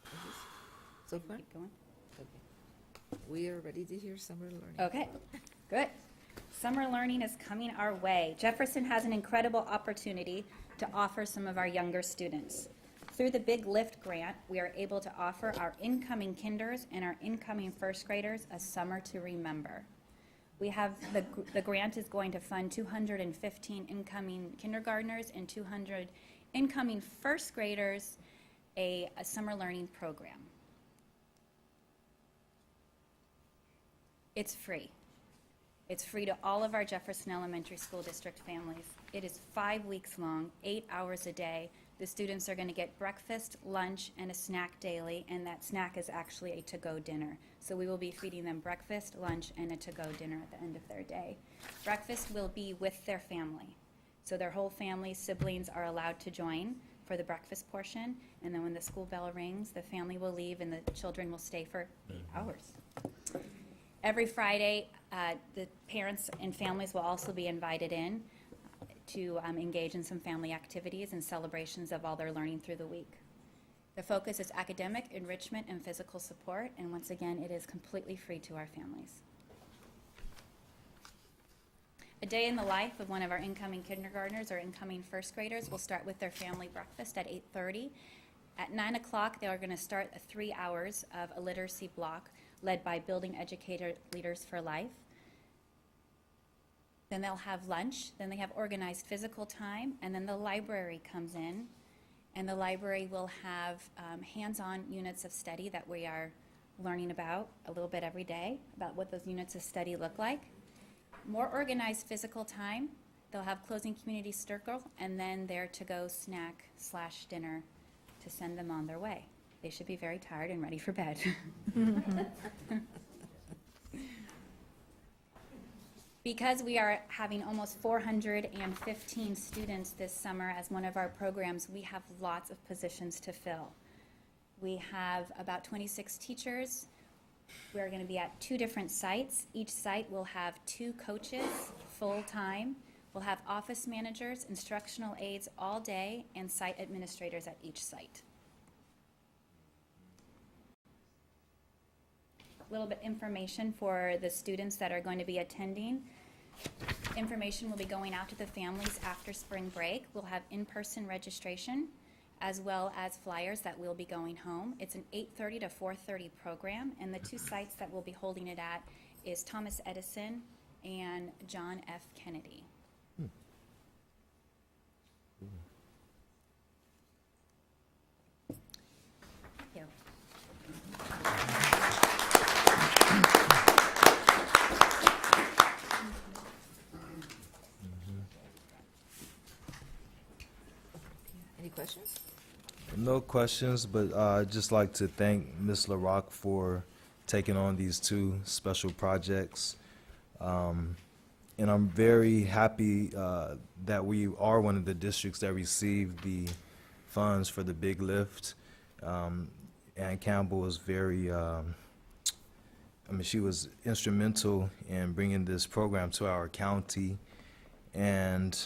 So far? Keep going. We are ready to hear summer learning. Okay, good. Summer learning is coming our way. Jefferson has an incredible opportunity to offer some of our younger students. Through the Big Lift grant, we are able to offer our incoming kinders and our incoming first graders a summer to remember. We have, the grant is going to fund 215 incoming kindergartners and 200 incoming first graders a summer learning program. It's free. It's free to all of our Jefferson Elementary School District families. It is 5 weeks long, 8 hours a day. The students are going to get breakfast, lunch, and a snack daily, and that snack is actually a to-go dinner. So we will be feeding them breakfast, lunch, and a to-go dinner at the end of their day. Breakfast will be with their family. So their whole family, siblings are allowed to join for the breakfast portion, and then when the school bell rings, the family will leave and the children will stay for 8 hours. Every Friday, the parents and families will also be invited in to engage in some family activities and celebrations of all their learning through the week. The focus is academic enrichment and physical support, and once again, it is completely free to our families. A day in the life of one of our incoming kindergartners or incoming first graders will start with their family breakfast at 8:30. At 9 o'clock, they are going to start 3 hours of a literacy block led by Building Educator Leaders for Life. Then they'll have lunch, then they have organized physical time, and then the library comes in, and the library will have hands-on units of study that we are learning about a little bit every day, about what those units of study look like. More organized physical time, they'll have closing community circle, and then their to-go snack/dinner to send them on their way. They should be very tired and ready for bed. Because we are having almost 415 students this summer as one of our programs, we have lots of positions to fill. We have about 26 teachers. We're going to be at 2 different sites. Each site will have 2 coaches full-time. We'll have office managers, instructional aides all day, and site administrators at each site. A little bit information for the students that are going to be attending. Information will be going out to the families after spring break. We'll have in-person registration as well as flyers that will be going home. It's an 8:30 to 4:30 program, and the 2 sites that we'll be holding it at is Thomas Edison and John F. Kennedy. Thank you. Any questions? No questions, but I'd just like to thank Ms. LaRock for taking on these 2 special projects. And I'm very happy that we are one of the districts that received the funds for the Big Lift. Ann Campbell was very, she was instrumental in bringing this program to our county. And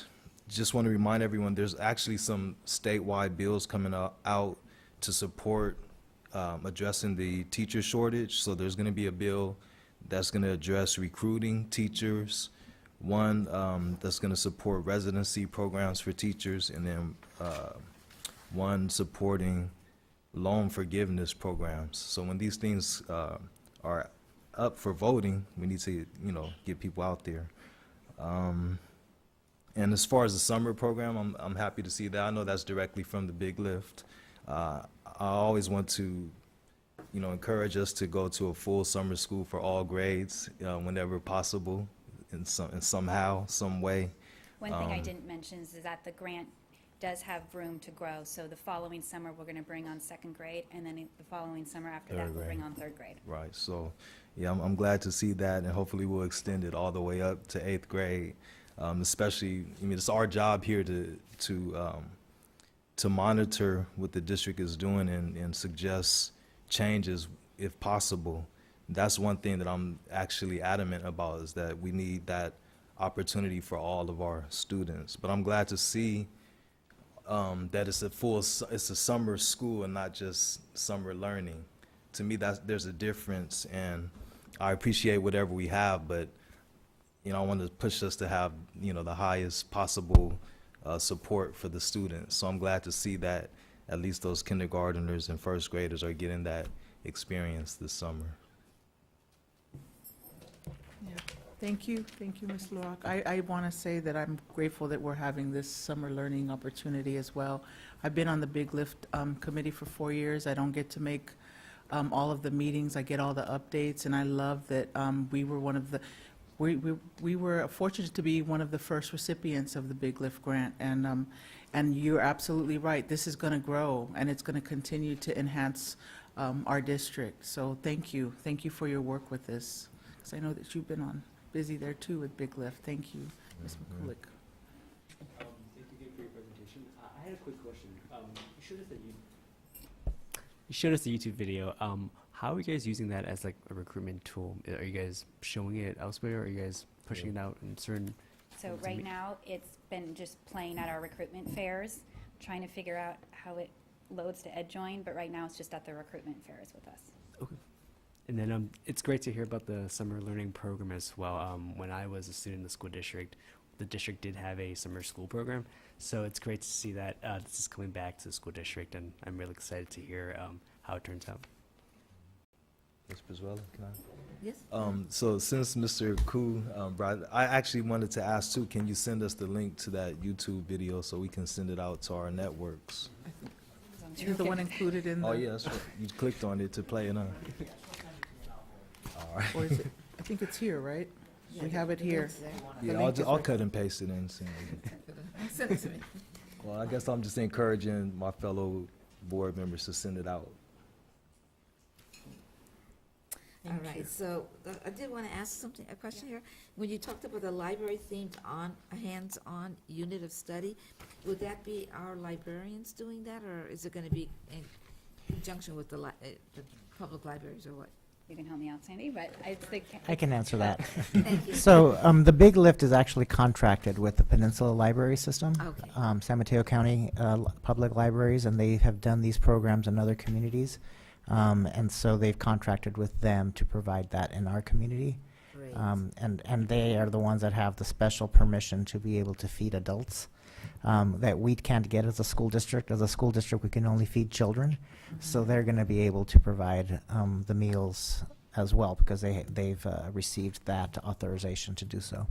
just want to remind everyone, there's actually some statewide bills coming out to support addressing the teacher shortage. So there's going to be a bill that's going to address recruiting teachers, one that's going to support residency programs for teachers, and then one supporting loan forgiveness programs. So when these things are up for voting. We need to, get people out there. And as far as the summer program, I'm happy to see that. I know that's directly from the Big Lift. I always want to, encourage us to go to a full summer school for all grades whenever possible, somehow, some way. One thing I didn't mention is that the grant does have room to grow. So the following summer, we're going to bring on second grade, and then the following summer after that, we'll bring on third grade. Right. So, yeah, I'm glad to see that, and hopefully we'll extend it all the way up to 8th grade. Especially, it's our job here to monitor what the district is doing and suggest changes if possible. That's one thing that I'm actually adamant about, is that we need that opportunity for all of our students. But I'm glad to see that it's a summer school and not just summer learning. To me, there's a difference, and I appreciate whatever we have, but I want to push us to have, the highest possible support for the students. So I'm glad to see that at least those kindergarteners and first graders are getting that experience this summer. Yeah. Thank you, Ms. Lorak. I want to say that I'm grateful that we're having this summer learning opportunity as well. I've been on the Big Lift committee for 4 years. I don't get to make all of the meetings. I get all the updates, and I love that we were one of the we were fortunate to be one of the first recipients of the Big Lift grant, and you're absolutely right. This is going to grow, and it's going to continue to enhance our district. So thank you for your work with this, because I know that you've been busy there too with Big Lift. Thank you, Ms. McCulloch. Thank you again for your presentation. I had a quick question. You showed us the YouTube video. How are you guys using that as like a recruitment tool? Are you guys showing it elsewhere? Are you guys pushing it out in certain? So right now, it's been just playing at our recruitment fairs, trying to figure out how it loads to EdJoin, but right now it's just at the recruitment fairs with us. Okay. And then it's great to hear about the summer learning program as well. When I was a student in the school district, the district did have a summer school program. So it's great to see that this is coming back to the school district, and I'm really excited to hear how it turns out. Ms. Brizuela, can I? Yes. So since Mr. Koo brought, I actually wanted to ask too, can you send us the link to that YouTube video so we can send it out to our networks? You're the one included in the... Oh, yeah, that's right. You clicked on it to play it on. All right. Or is it, I think it's here, right? We have it here. Yeah, I'll cut and paste it in and send it. Send it to me. Well, I guess I'm just encouraging my fellow board members to send it out. All right, so I did want to ask a question here. When you talked about the library themed a hands-on unit of study, would that be our librarians doing that, or is it going to be in conjunction with the public libraries, or what? You can help me out, Sandy, but I think. I can answer that. Thank you. So the Big Lift is actually contracted with the Peninsula Library System, Okay. San Mateo County Public Libraries, and they have done these programs in other communities. And so they've contracted with them to provide that in our community. Great. And they are the ones that have the special permission to be able to feed adults that we can't get as a school district. As a school district, we can only feed children. So they're going to be able to provide the meals as well, because they've received that authorization to do so.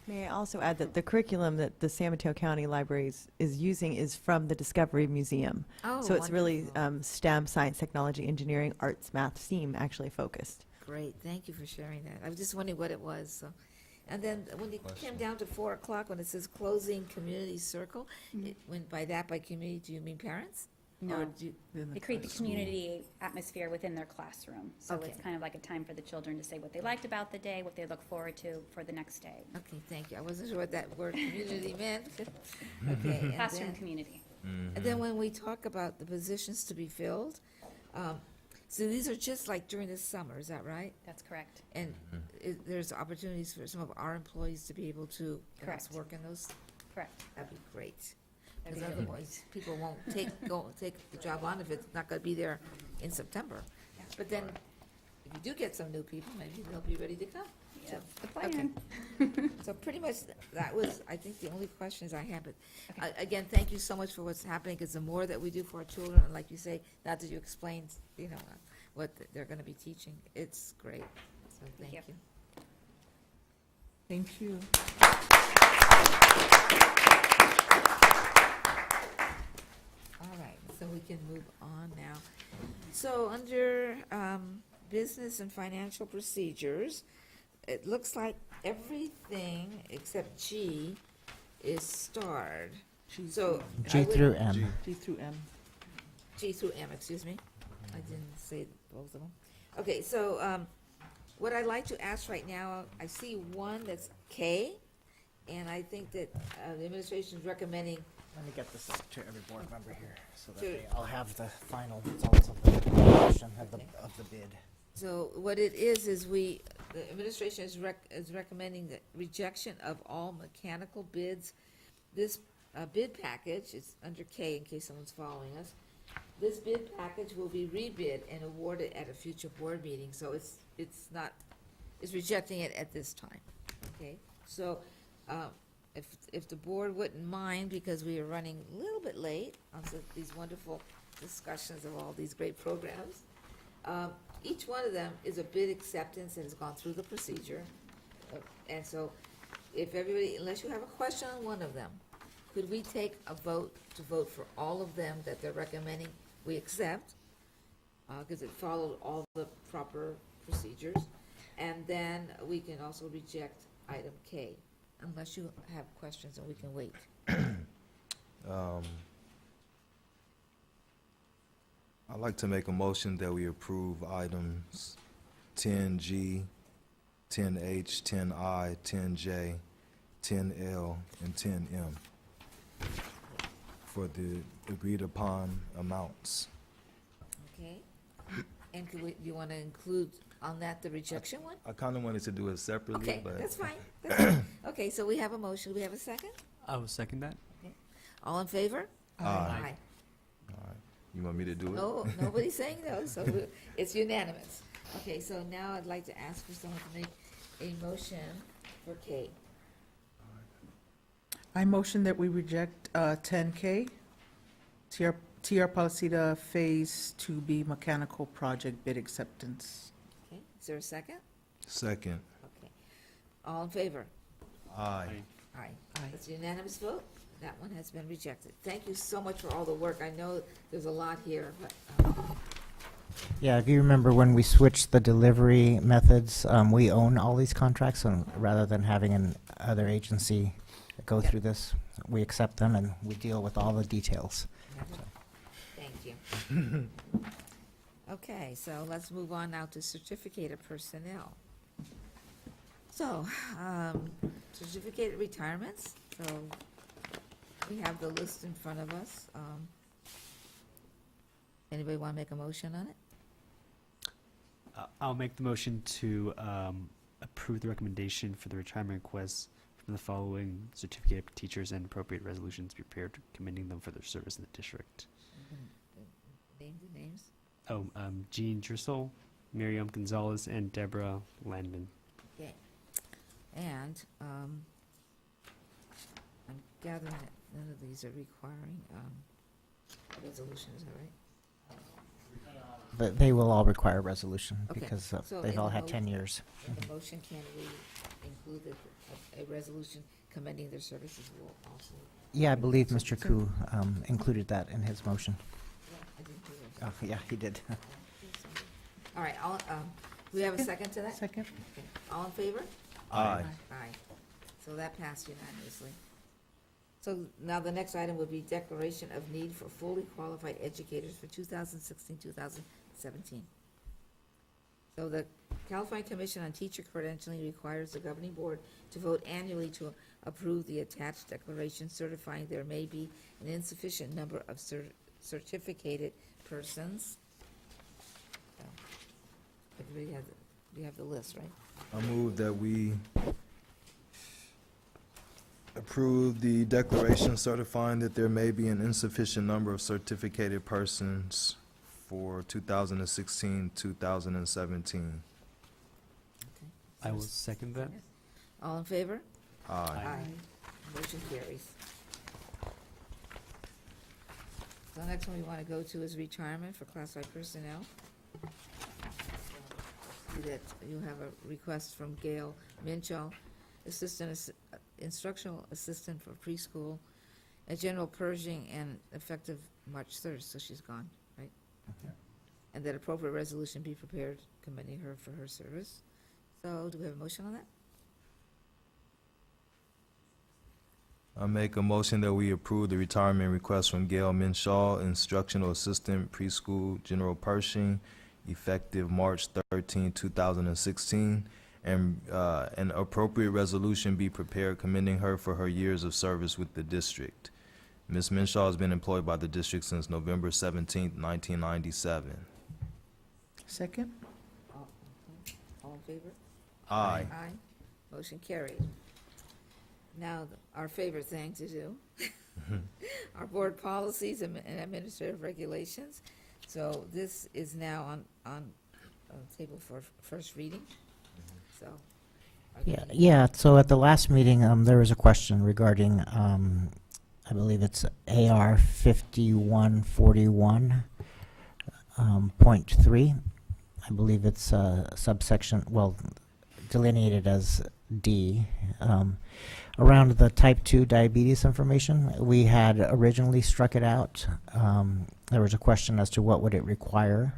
May I also add that the curriculum that the San Mateo County Libraries is using is from the Discovery Museum. Oh, so it's really wonderful. STEM, science, technology, engineering, arts, math, STEAM actually focused. Great, thank you for sharing that. I was just wondering what it was, so. And then when you came down to 4 o'clock, when it says closing community circle, by community, do you mean parents? No, Or do you- they create the community atmosphere within their classroom. So Okay. it's kind of like a time for the children to say what they liked about the day, what they look forward to for the next day. Okay, thank you. I wasn't sure what that word community meant. Okay. and Classroom then- community. And then when we talk about the positions to be filled, so these are just like during the summer, is that right? That's correct. And there's opportunities for some of our employees to be able to perhaps Correct. work in those? Correct. That'd be great. That'd Because be good. otherwise, people won't take the job on if it's not gonna be there in September. But then, if you do get some new people, maybe they'll be ready to come. So, That's the plan. okay. So pretty much, that was, I think, the only questions I had, but, again, thank you so much for what's happening, because the more that we do for our children, and like you say, not that you explained, what they're gonna be teaching. It's great, so thank you. Thank you. All right, so we can move on now. So under business and financial procedures, it looks like everything except G is starred. So G through M. G through M. G through M, excuse me. I didn't say both of them. Okay, so what I'd like to ask right now, I see one that's K, and I think that the administration is recommending. Let me get this up to every board member here, so that To- they all have the final results of the evaluation of the bid. So what it is the administration is recommending the rejection of all mechanical bids. This bid package is under K, in case someone's following us. This bid package will be rebid and awarded at a future board meeting, so it's rejecting it at this time, okay? So, if the board wouldn't mind, because we are running a little bit late on these wonderful discussions of all these great programs, each one of them is a bid acceptance and has gone through the procedure. And so, if everybody, unless you have a question on one of them, could we take a vote to vote for all of them that they're recommending we accept? Because it followed all the proper procedures. And then we can also reject item K, unless you have questions and we can wait. I'd like to make a motion that we approve items 10G, 10H, 10I, 10J, 10L, and 10M for the agreed upon amounts. Okay? And do you want to include on that the rejection one? I kind of wanted to do it separately, Okay, but. that's fine. That's fine. Okay, so we have a motion. Do we have a second? I will second that. All in favor? Aye. All right. You want me to do it? No, nobody's saying no, so it's unanimous. Okay, so now I'd like to ask for someone to make a motion for K. I motion that we reject 10K, TR Policita Phase 2B Mechanical Project Bid Acceptance. Okay, is there a second? Second. Okay. All in favor? Aye. Aye. It's a unanimous vote. That one has been rejected. Thank you so much for all the work. I know there's a lot here, but, Yeah, if you remember when we switched the delivery methods, we own all these contracts, and rather than having an other agency go through this, we accept them and we deal with all the details. thank you. Okay, so let's move on now to certificated personnel. So, certificated retirements, so we have the list in front of us. Anybody want to make a motion on it? I'll make the motion to approve the recommendation for the retirement requests from the following certificated teachers and appropriate resolutions prepared commending them for their service in the district. Name the names? Oh, Jean Drissel, Miriam Gonzalez, and Deborah Landman. Okay. And I'm gathering that none of these are requiring a resolution, is that right? But they will all require resolution Okay, because so they've in all the had 10 years. In the motion, can we include a resolution commending their services will also? Yeah, I believe Mr. Koo included that in his motion. I didn't do that. Oh, yeah, he did. All right, do we have a second to that? Second. Okay. All in favor? Aye. Aye. So that passed unanimously. So now the next item would be declaration of need for fully qualified educators for 2016-2017. So the California Commission on Teacher Credentialing requires the governing board to vote annually to approve the attached declaration certifying there may be an insufficient number of certificated persons. So, everybody has, you have the list, right? I move that we approve the declaration certifying that there may be an insufficient number of certificated persons for 2016-2017. I will second that. All in favor? Aye. Motion carries. The next one we want to go to is retirement for classified personnel. you that you have a request from Gail Minchell, instructional assistant for preschool, a general Pershing, and effective March 3rd, so she's gone, right? And that appropriate resolution be prepared commending her for her service. So do we have a motion on that? I make a motion that we approve the retirement request from Gail Minshaw, instructional assistant, preschool, general Pershing, effective March 13, 2016, and an appropriate resolution be prepared commending her for her years of service with the district. Ms. Minshaw has been employed by the district since November 17, 1997. Second? All in favor? Aye. Aye. Motion carried. Now, our favorite thing to do, our board policies and administrative regulations. So this is now on table for first reading, so. Yeah, so at the last meeting, there was a question regarding, I believe it's AR 5141, point 3. I believe it's subsection, well, delineated as D. Around the type 2 diabetes information, we had originally struck it out. There was a question as to what would it require.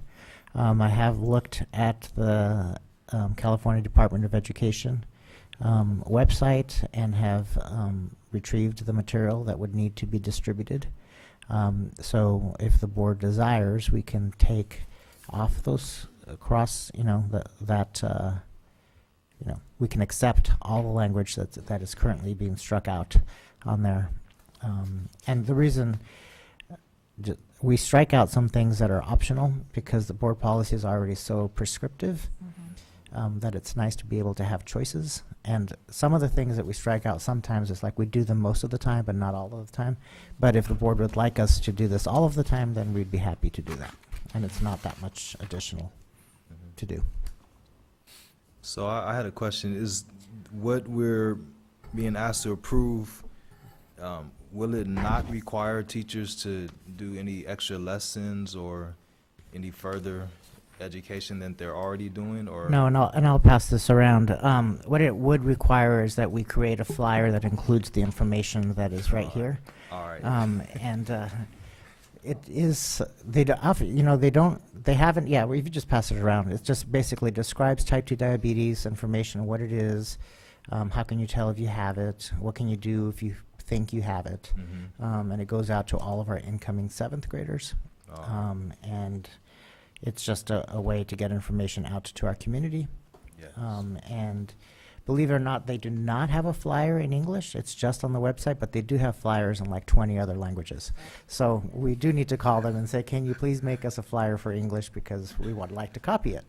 I have looked at the California Department of Education website and have retrieved the material that would need to be distributed. So if the board desires, we can take off those across, we can accept all the language that is currently being struck out on there. And the reason we strike out some things that are optional because the board policy is already so prescriptive that it's nice to be able to have choices. And some of the things that we strike out sometimes it's like we do them most of the time, but not all of the time. But if the board would like us to do this all of the time, then we'd be happy to do that. And it's not that much additional to do. So I had a question. Is what we're being asked to approve, will it not require teachers to do any extra lessons or any further education than they're already doing, or? No, and I'll pass this around. What it would require is that we create a flyer that includes the information that is right here. All right. It is, they haven't, yeah, well, if you just pass it around, it just basically describes type 2 diabetes information, what it is, how can you tell if you have it, what can you do if you think you have it, and it goes out to all of our incoming 7th graders. And it's just a way to get information out to our community. Yes. And believe it or not, they do not have a flyer in English. It's just on the website, but they do have flyers in like 20 other languages. So we do need to call them and say, can you please make us a flyer for English because we would like to copy it,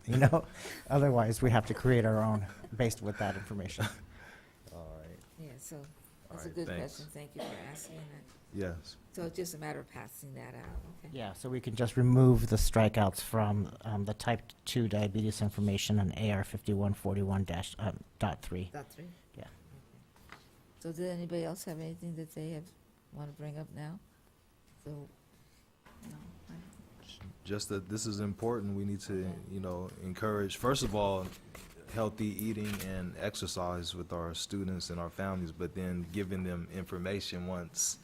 Otherwise, we have to create our own based with that information. All right. Yeah, so that's All a right, good thanks. question. Thank you for asking that. Yes. So it's just a matter of passing that out, okay? Yeah, so we can just remove the strikeouts from the type 2 diabetes information and AR 5141-.3. Dot 3? Yeah. Okay. So did anybody else have anything that they want to bring up now? So, no, Just that this is important. We need to, encourage, first of all, healthy eating and exercise with our students and our families, but then giving them information once,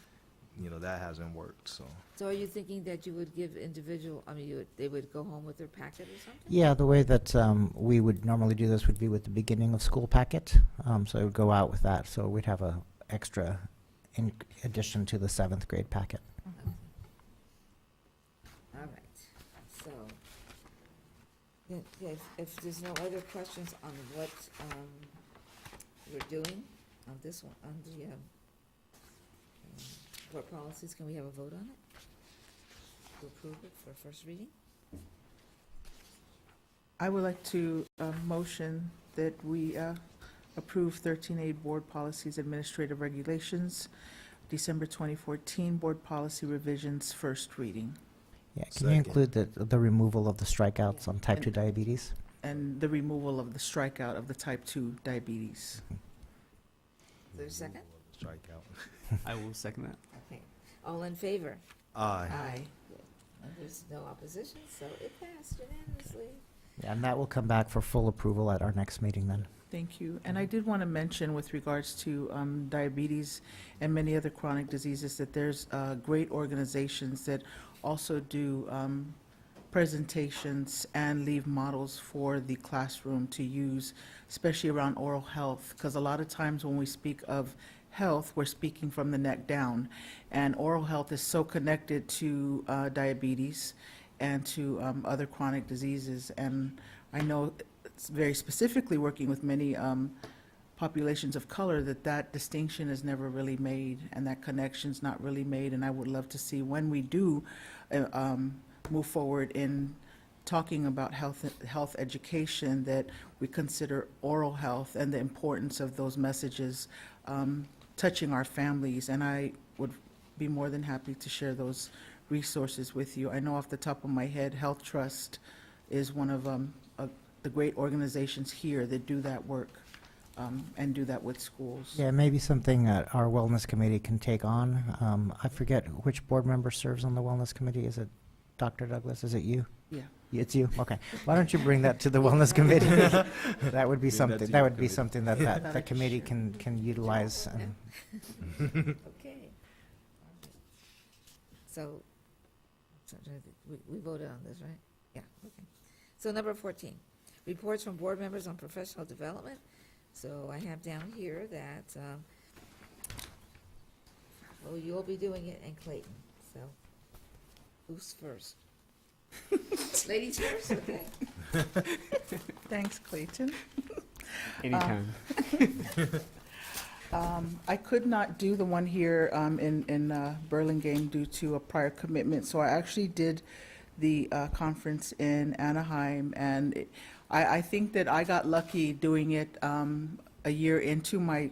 that hasn't worked, so. So are you thinking that you would give they would go home with their packet or something? Yeah, the way that we would normally do this would be with the beginning of school packet. So it would go out with that. So we'd have a extra in addition to the 7th grade packet. All right, so, if there's no other questions on what we're doing on this one, on the board policies, can we have a vote on it? To approve it for first reading? I would like to motion that we approve 13A Board Policies Administrative Regulations, December 2014 Board Policy Revisions, first reading. Yeah, can you include the removal of the strikeouts on type 2 diabetes? And the removal of the strikeout of the type 2 diabetes. Is there a second? Strikeout. I will second that. Okay, all in favor? Aye. Good. And there's no opposition, so it passed unanimously. And that will come back for full approval at our next meeting then. Thank you. And I did want to mention with regards to diabetes and many other chronic diseases that there's great organizations that also do presentations and leave models for the classroom to use, especially around oral health, because a lot of times when we speak of health, we're speaking from the neck down. And oral health is so connected to diabetes and to other chronic diseases. And I know very specifically working with many populations of color that distinction is never really made and that connection's not really made. And I would love to see when we do move forward in talking about health education, that we consider oral health and the importance of those messages touching our families. And I would be more than happy to share those resources with you. I know off the top of my head, Health Trust is one of the great organizations here that do that work and do that with schools. Yeah, maybe something that our wellness committee can take on. I forget which board member serves on the wellness committee. Is it Dr. Douglas? Is it you? Yeah. It's you? Okay. Why don't you bring that to the wellness committee? That would be something, that would be something that the committee can utilize. Okay. So, we voted on this, right? Yeah, okay. So number 14, reports from board members on professional development. So I have down here that, well, you'll be doing it and Clayton, so who's first? Ladies first, okay. Thanks, Clayton. Anytime. I could not do the one here in Burlingame due to a prior commitment, so I actually did the conference in Anaheim, and I think that I got lucky doing it a year into my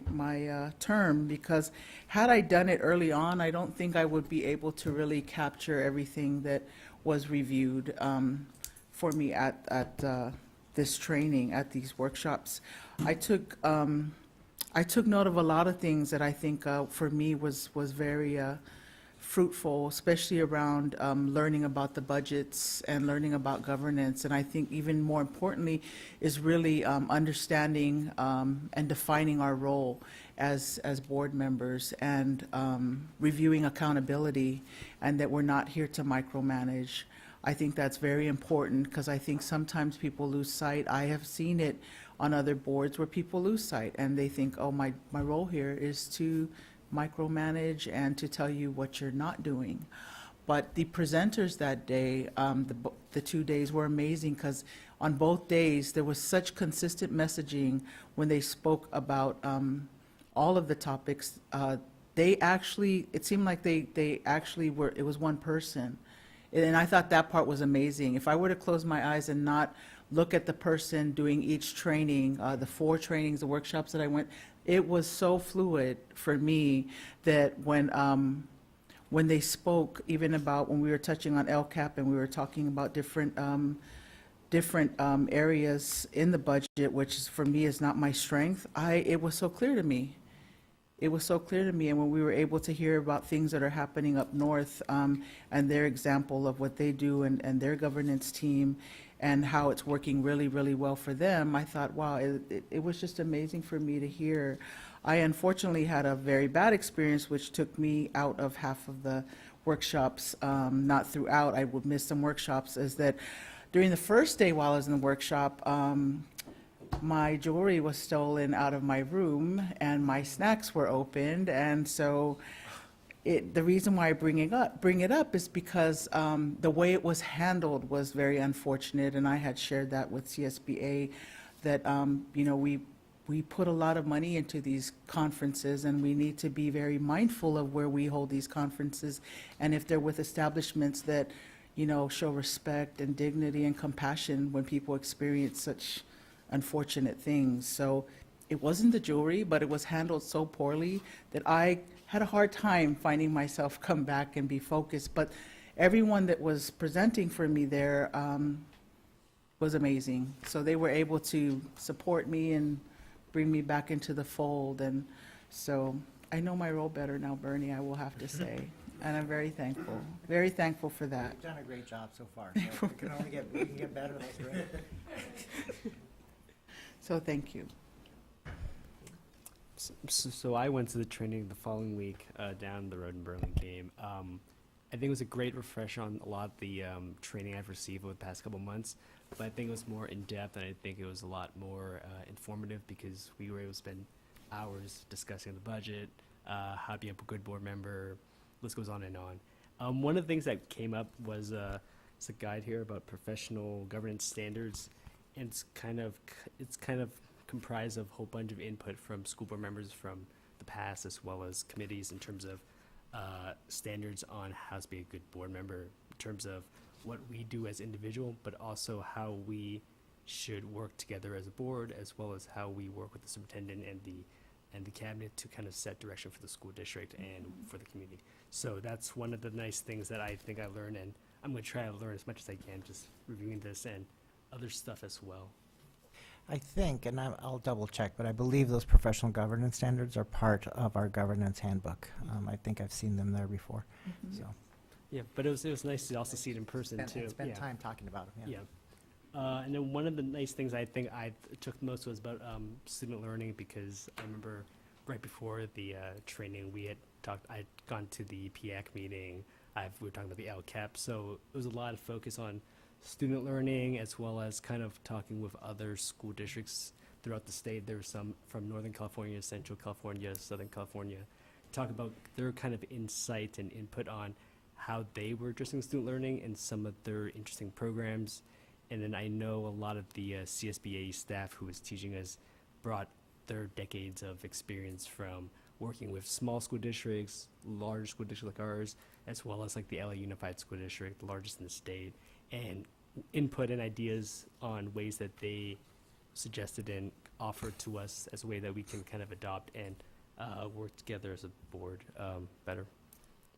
term, because had I done it early on, I don't think I would be able to really capture everything that was reviewed for me at this training, at these workshops. I took note of a lot of things that I think for me was very fruitful, especially around learning about the budgets and learning about governance. And I think even more importantly is really understanding and defining our role as board members, and reviewing accountability, and that we're not here to micromanage. I think that's very important, because I think sometimes people lose sight. I have seen it on other boards where people lose sight and they think, oh, my role here is to micromanage and to tell you what you're not doing. But the presenters that day, the 2 days were amazing, because on both days there was such consistent messaging when they spoke about all of the topics. They actually, it seemed like they actually were, it was one person. And I thought that part was amazing. If I were to close my eyes and not look at the person doing each training, the 4 trainings, the workshops that I went, it was so fluid for me that when they spoke, even about when we were touching on LCAP and we were talking about different areas in the budget, which is, for me, is not my strength, it was so clear to me. It was so clear to me, and when we were able to hear about things that are happening up north, and their example of what they do and their governance team, and how it's working really, really well for them, I thought, wow, it was just amazing for me to hear. I unfortunately had a very bad experience, which took me out of half of the workshops, not throughout, I would miss some workshops, is that during the first day while I was in the workshop, my jewelry was stolen out of my room and my snacks were opened. And so the reason why I bring it up is because the way it was handled was very unfortunate. And I had shared that with CSBA, that we put a lot of money into these conferences, and we need to be very mindful of where we hold these conferences. And if they're with establishments that, show respect and dignity and compassion when people experience such unfortunate things. So it wasn't the jewelry, but it was handled so poorly that I had a hard time finding myself come back and be focused. But everyone that was presenting for me there was amazing. So they were able to support me and bring me back into the fold. And so I know my role better now, Bernie, I will have to say. and I'm very thankful for that. You've done a great job so far. So we can get better, that's great. So thank you. So I went to the training the following week down the road in Burlingame. I think it was a great refresher on a lot of the training I've received over the past couple months, but I think it was more in-depth, and I think it was a lot more informative because we were able to spend hours discussing the budget, how to be a good board member, list goes on and on. One of the things that came up was it's a guide here about professional governance standards, and it's kind of comprised of a whole bunch of input from school board members from the past as well as committees in terms of standards on how to be a good board member, in terms of what we do as individual, but also how we should work together as a board, as well as how we work with the superintendent and the cabinet to kind of set direction for the school district and for the community. So that's one of the nice things that I think I learned, and I'm going to try to learn as much as I can, just reviewing this and other stuff as well. I think, and I'll double check, but I believe those professional governance standards are part of our governance handbook. I think I've seen them there before, so. Yeah, but it was nice to also see it in person too. Spend Yeah. time talking about them, yeah. And then one of the nice things I think I took most was about student learning, because I remember right before the training I'd gone to the PAC meeting, we were talking about the LCAP, so it was a lot of focus on student learning as well as kind of talking with other school districts throughout the state. There were some from Northern California, Central California, Southern California, talk about their kind of insight and input on how they were addressing student learning and some of their interesting programs. And then I know a lot of the CSBA staff who was teaching us brought their decades of experience from working with small school districts, large school districts like ours, as well as like the LA Unified School District, the largest in the state, and input and ideas on ways that they suggested and offered to us as a way that we can kind of adopt and work together as a board better.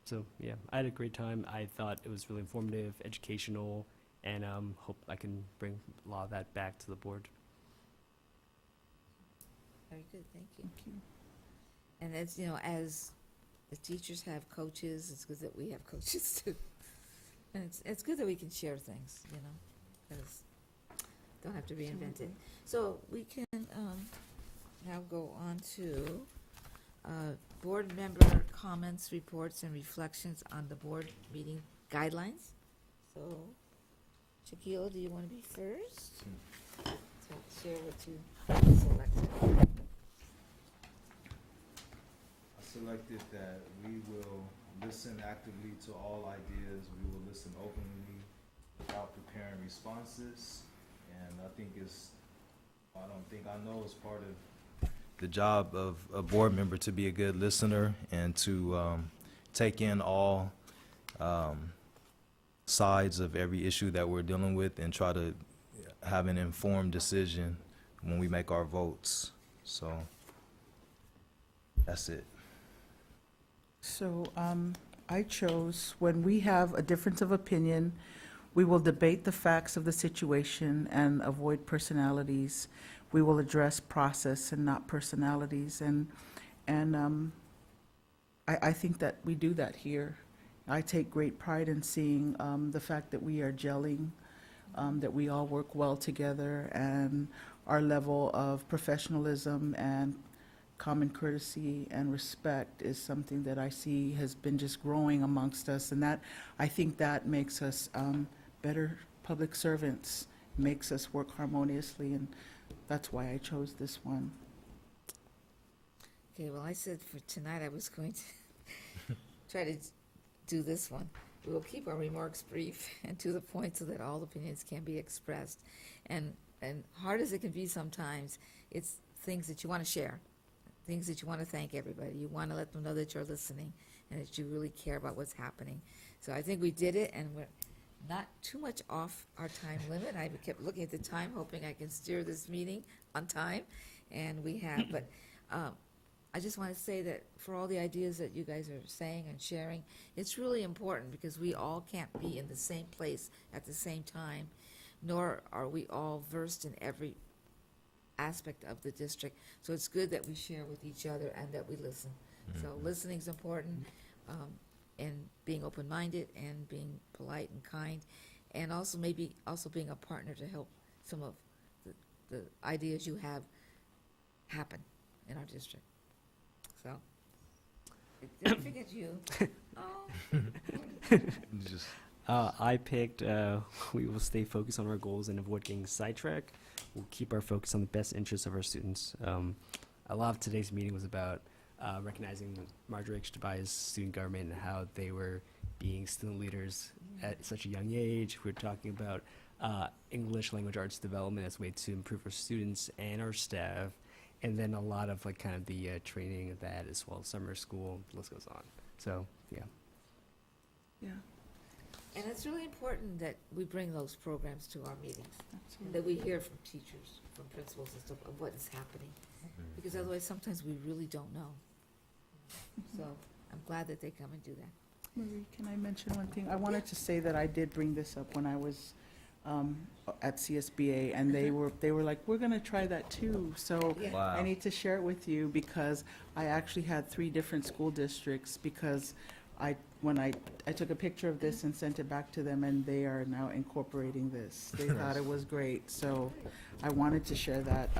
So yeah, I had a great time. I thought it was really informative, educational, and hope I can bring a lot of that back to the board. Very good, thank you. And as the teachers have coaches, it's good that we have coaches too. And it's good that we can share things, because don't have to reinvent it. So we can now go on to board member comments, reports, and reflections on the board meeting guidelines. So, Shaquille, do you want to be first? To share what you selected. I selected that we will listen actively to all ideas. We will listen openly without preparing responses. And I know it's part of the job of a board member to be a good listener and to take in all sides of every issue that we're dealing with and try to have an informed decision when we make our votes. So that's it. So I chose, when we have a difference of opinion, we will debate the facts of the situation and avoid personalities. We will address process and not personalities. And I think that we do that here. I take great pride in seeing the fact that we are gelling, that we all work well together, and our level of professionalism and common courtesy and respect is something that I see has been just growing amongst us, and that I think that makes us better public servants, makes us work harmoniously, and that's why I chose this one. Okay, well, I said for tonight I was going to try to do this one. We will keep our remarks brief and to the point so that all opinions can be expressed. And hard as it can be sometimes, it's things that you want to share, things that you want to thank everybody. You want to let them know that you're listening and that you really care about what's happening. So I think we did it, and we're not too much off our time limit. I kept looking at the time, hoping I can steer this meeting on time, and we have. But I just want to say that for all the ideas that you guys are saying and sharing, it's really important because we all can't be in the same place at the same time, nor are we all versed in every aspect of the district. So it's good that we share with each other and that we listen. So listening's important. and being open-minded and being polite and kind, and also maybe also being a partner to help some of the ideas you have happen in our district. So, did I forget you? Oh. Just I picked, we will stay focused on our goals and avoid getting sidetracked. We'll keep our focus on the best interests of our students. A lot of today's meeting was about recognizing Marjorie H. Tobias student government and how they were being student leaders at such a young age. We're talking about English language arts development as a way to improve our students and our staff, and then a lot of like kind of the training of that as well, summer school, the list goes on. So, yeah. Yeah. And it's really important that we bring those programs to our meetings, that we hear from teachers, from principals and stuff of what is happening. Because otherwise, sometimes we really don't know. So I'm glad that they come and do that. Marie, can I mention one thing? I wanted to say that I did bring this up when I was at CSBA, and they were like, we're gonna try that too. So Yeah. Wow. I need to share it with you because I actually had 3 different school districts because when I took a picture of this and sent it back to them, and they are now incorporating this. They thought it was great, so I wanted to share that.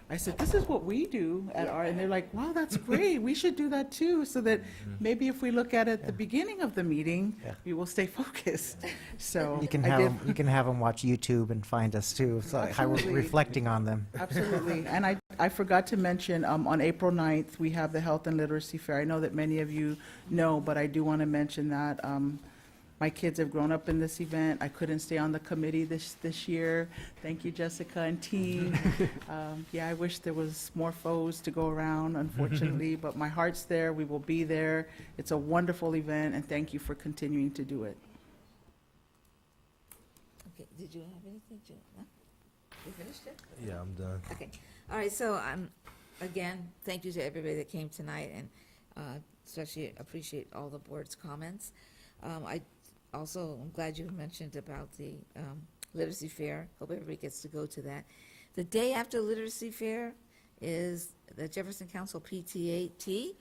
I said, this is what we do at our, and they're like, wow, that's great, we should do that too, so that maybe if we look at it at the beginning of the meeting, we will stay focused. So You can I have did- 'em- you can have them watch YouTube and find us too, so how we're Absolutely. reflecting on them. Absolutely. And I forgot to mention, on April 9th, we have the Health and Literacy Fair. I know that many of you know, but I do want to mention that. My kids have grown up in this event. I couldn't stay on the committee this year. Thank you, Jessica and team. Yeah, I wish there was more foes to go around, unfortunately, but my heart's there. We will be there. It's a wonderful event, and thank you for continuing to do it. Okay, did you have anything to, no? You finished it? Yeah, I'm done. Okay, all right, so, again, thank you to everybody that came tonight, and especially appreciate all the board's comments. I also, I'm glad you mentioned about the Literacy Fair. Hope everybody gets to go to that. The day after Literacy Fair is the Jefferson Council PTA.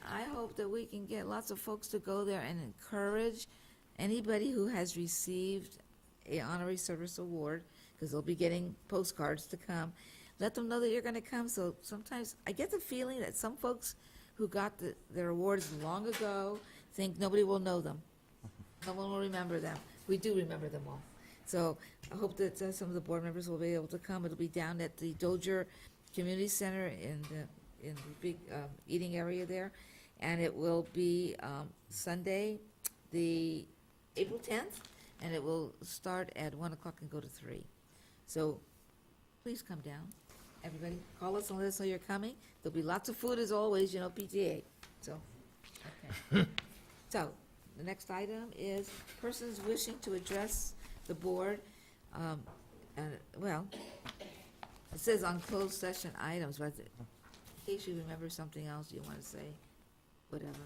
I hope that we can get lots of folks to go there and encourage anybody who has received a honorary service award, because they'll be getting postcards to come. Let them know that you're going to come. So sometimes I get the feeling that some folks who got their awards long ago think nobody will know them. No one will remember them. We do remember them all. So I hope that some of the board members will be able to come. It'll be down at the Dozier Community Center in the big eating area there. And it will be Sunday, the April 10th, and it will start at 1 o'clock and go to 3. So please come down. Everybody, call us and let us know you're coming. There'll be lots of food as always, you know, PTA. So, okay. So, the next item is persons wishing to address the board. Well, it says on closed session items, but in case you remember something else you want to say, whatever.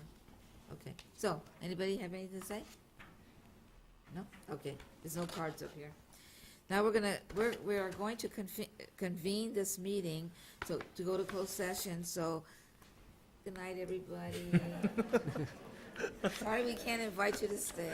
Okay, so, anybody have anything to say? No? Okay, there's no cards up here. Now we are going to convene this meeting to go to closed session, so, good night, everybody. Sorry we can't invite you to stay.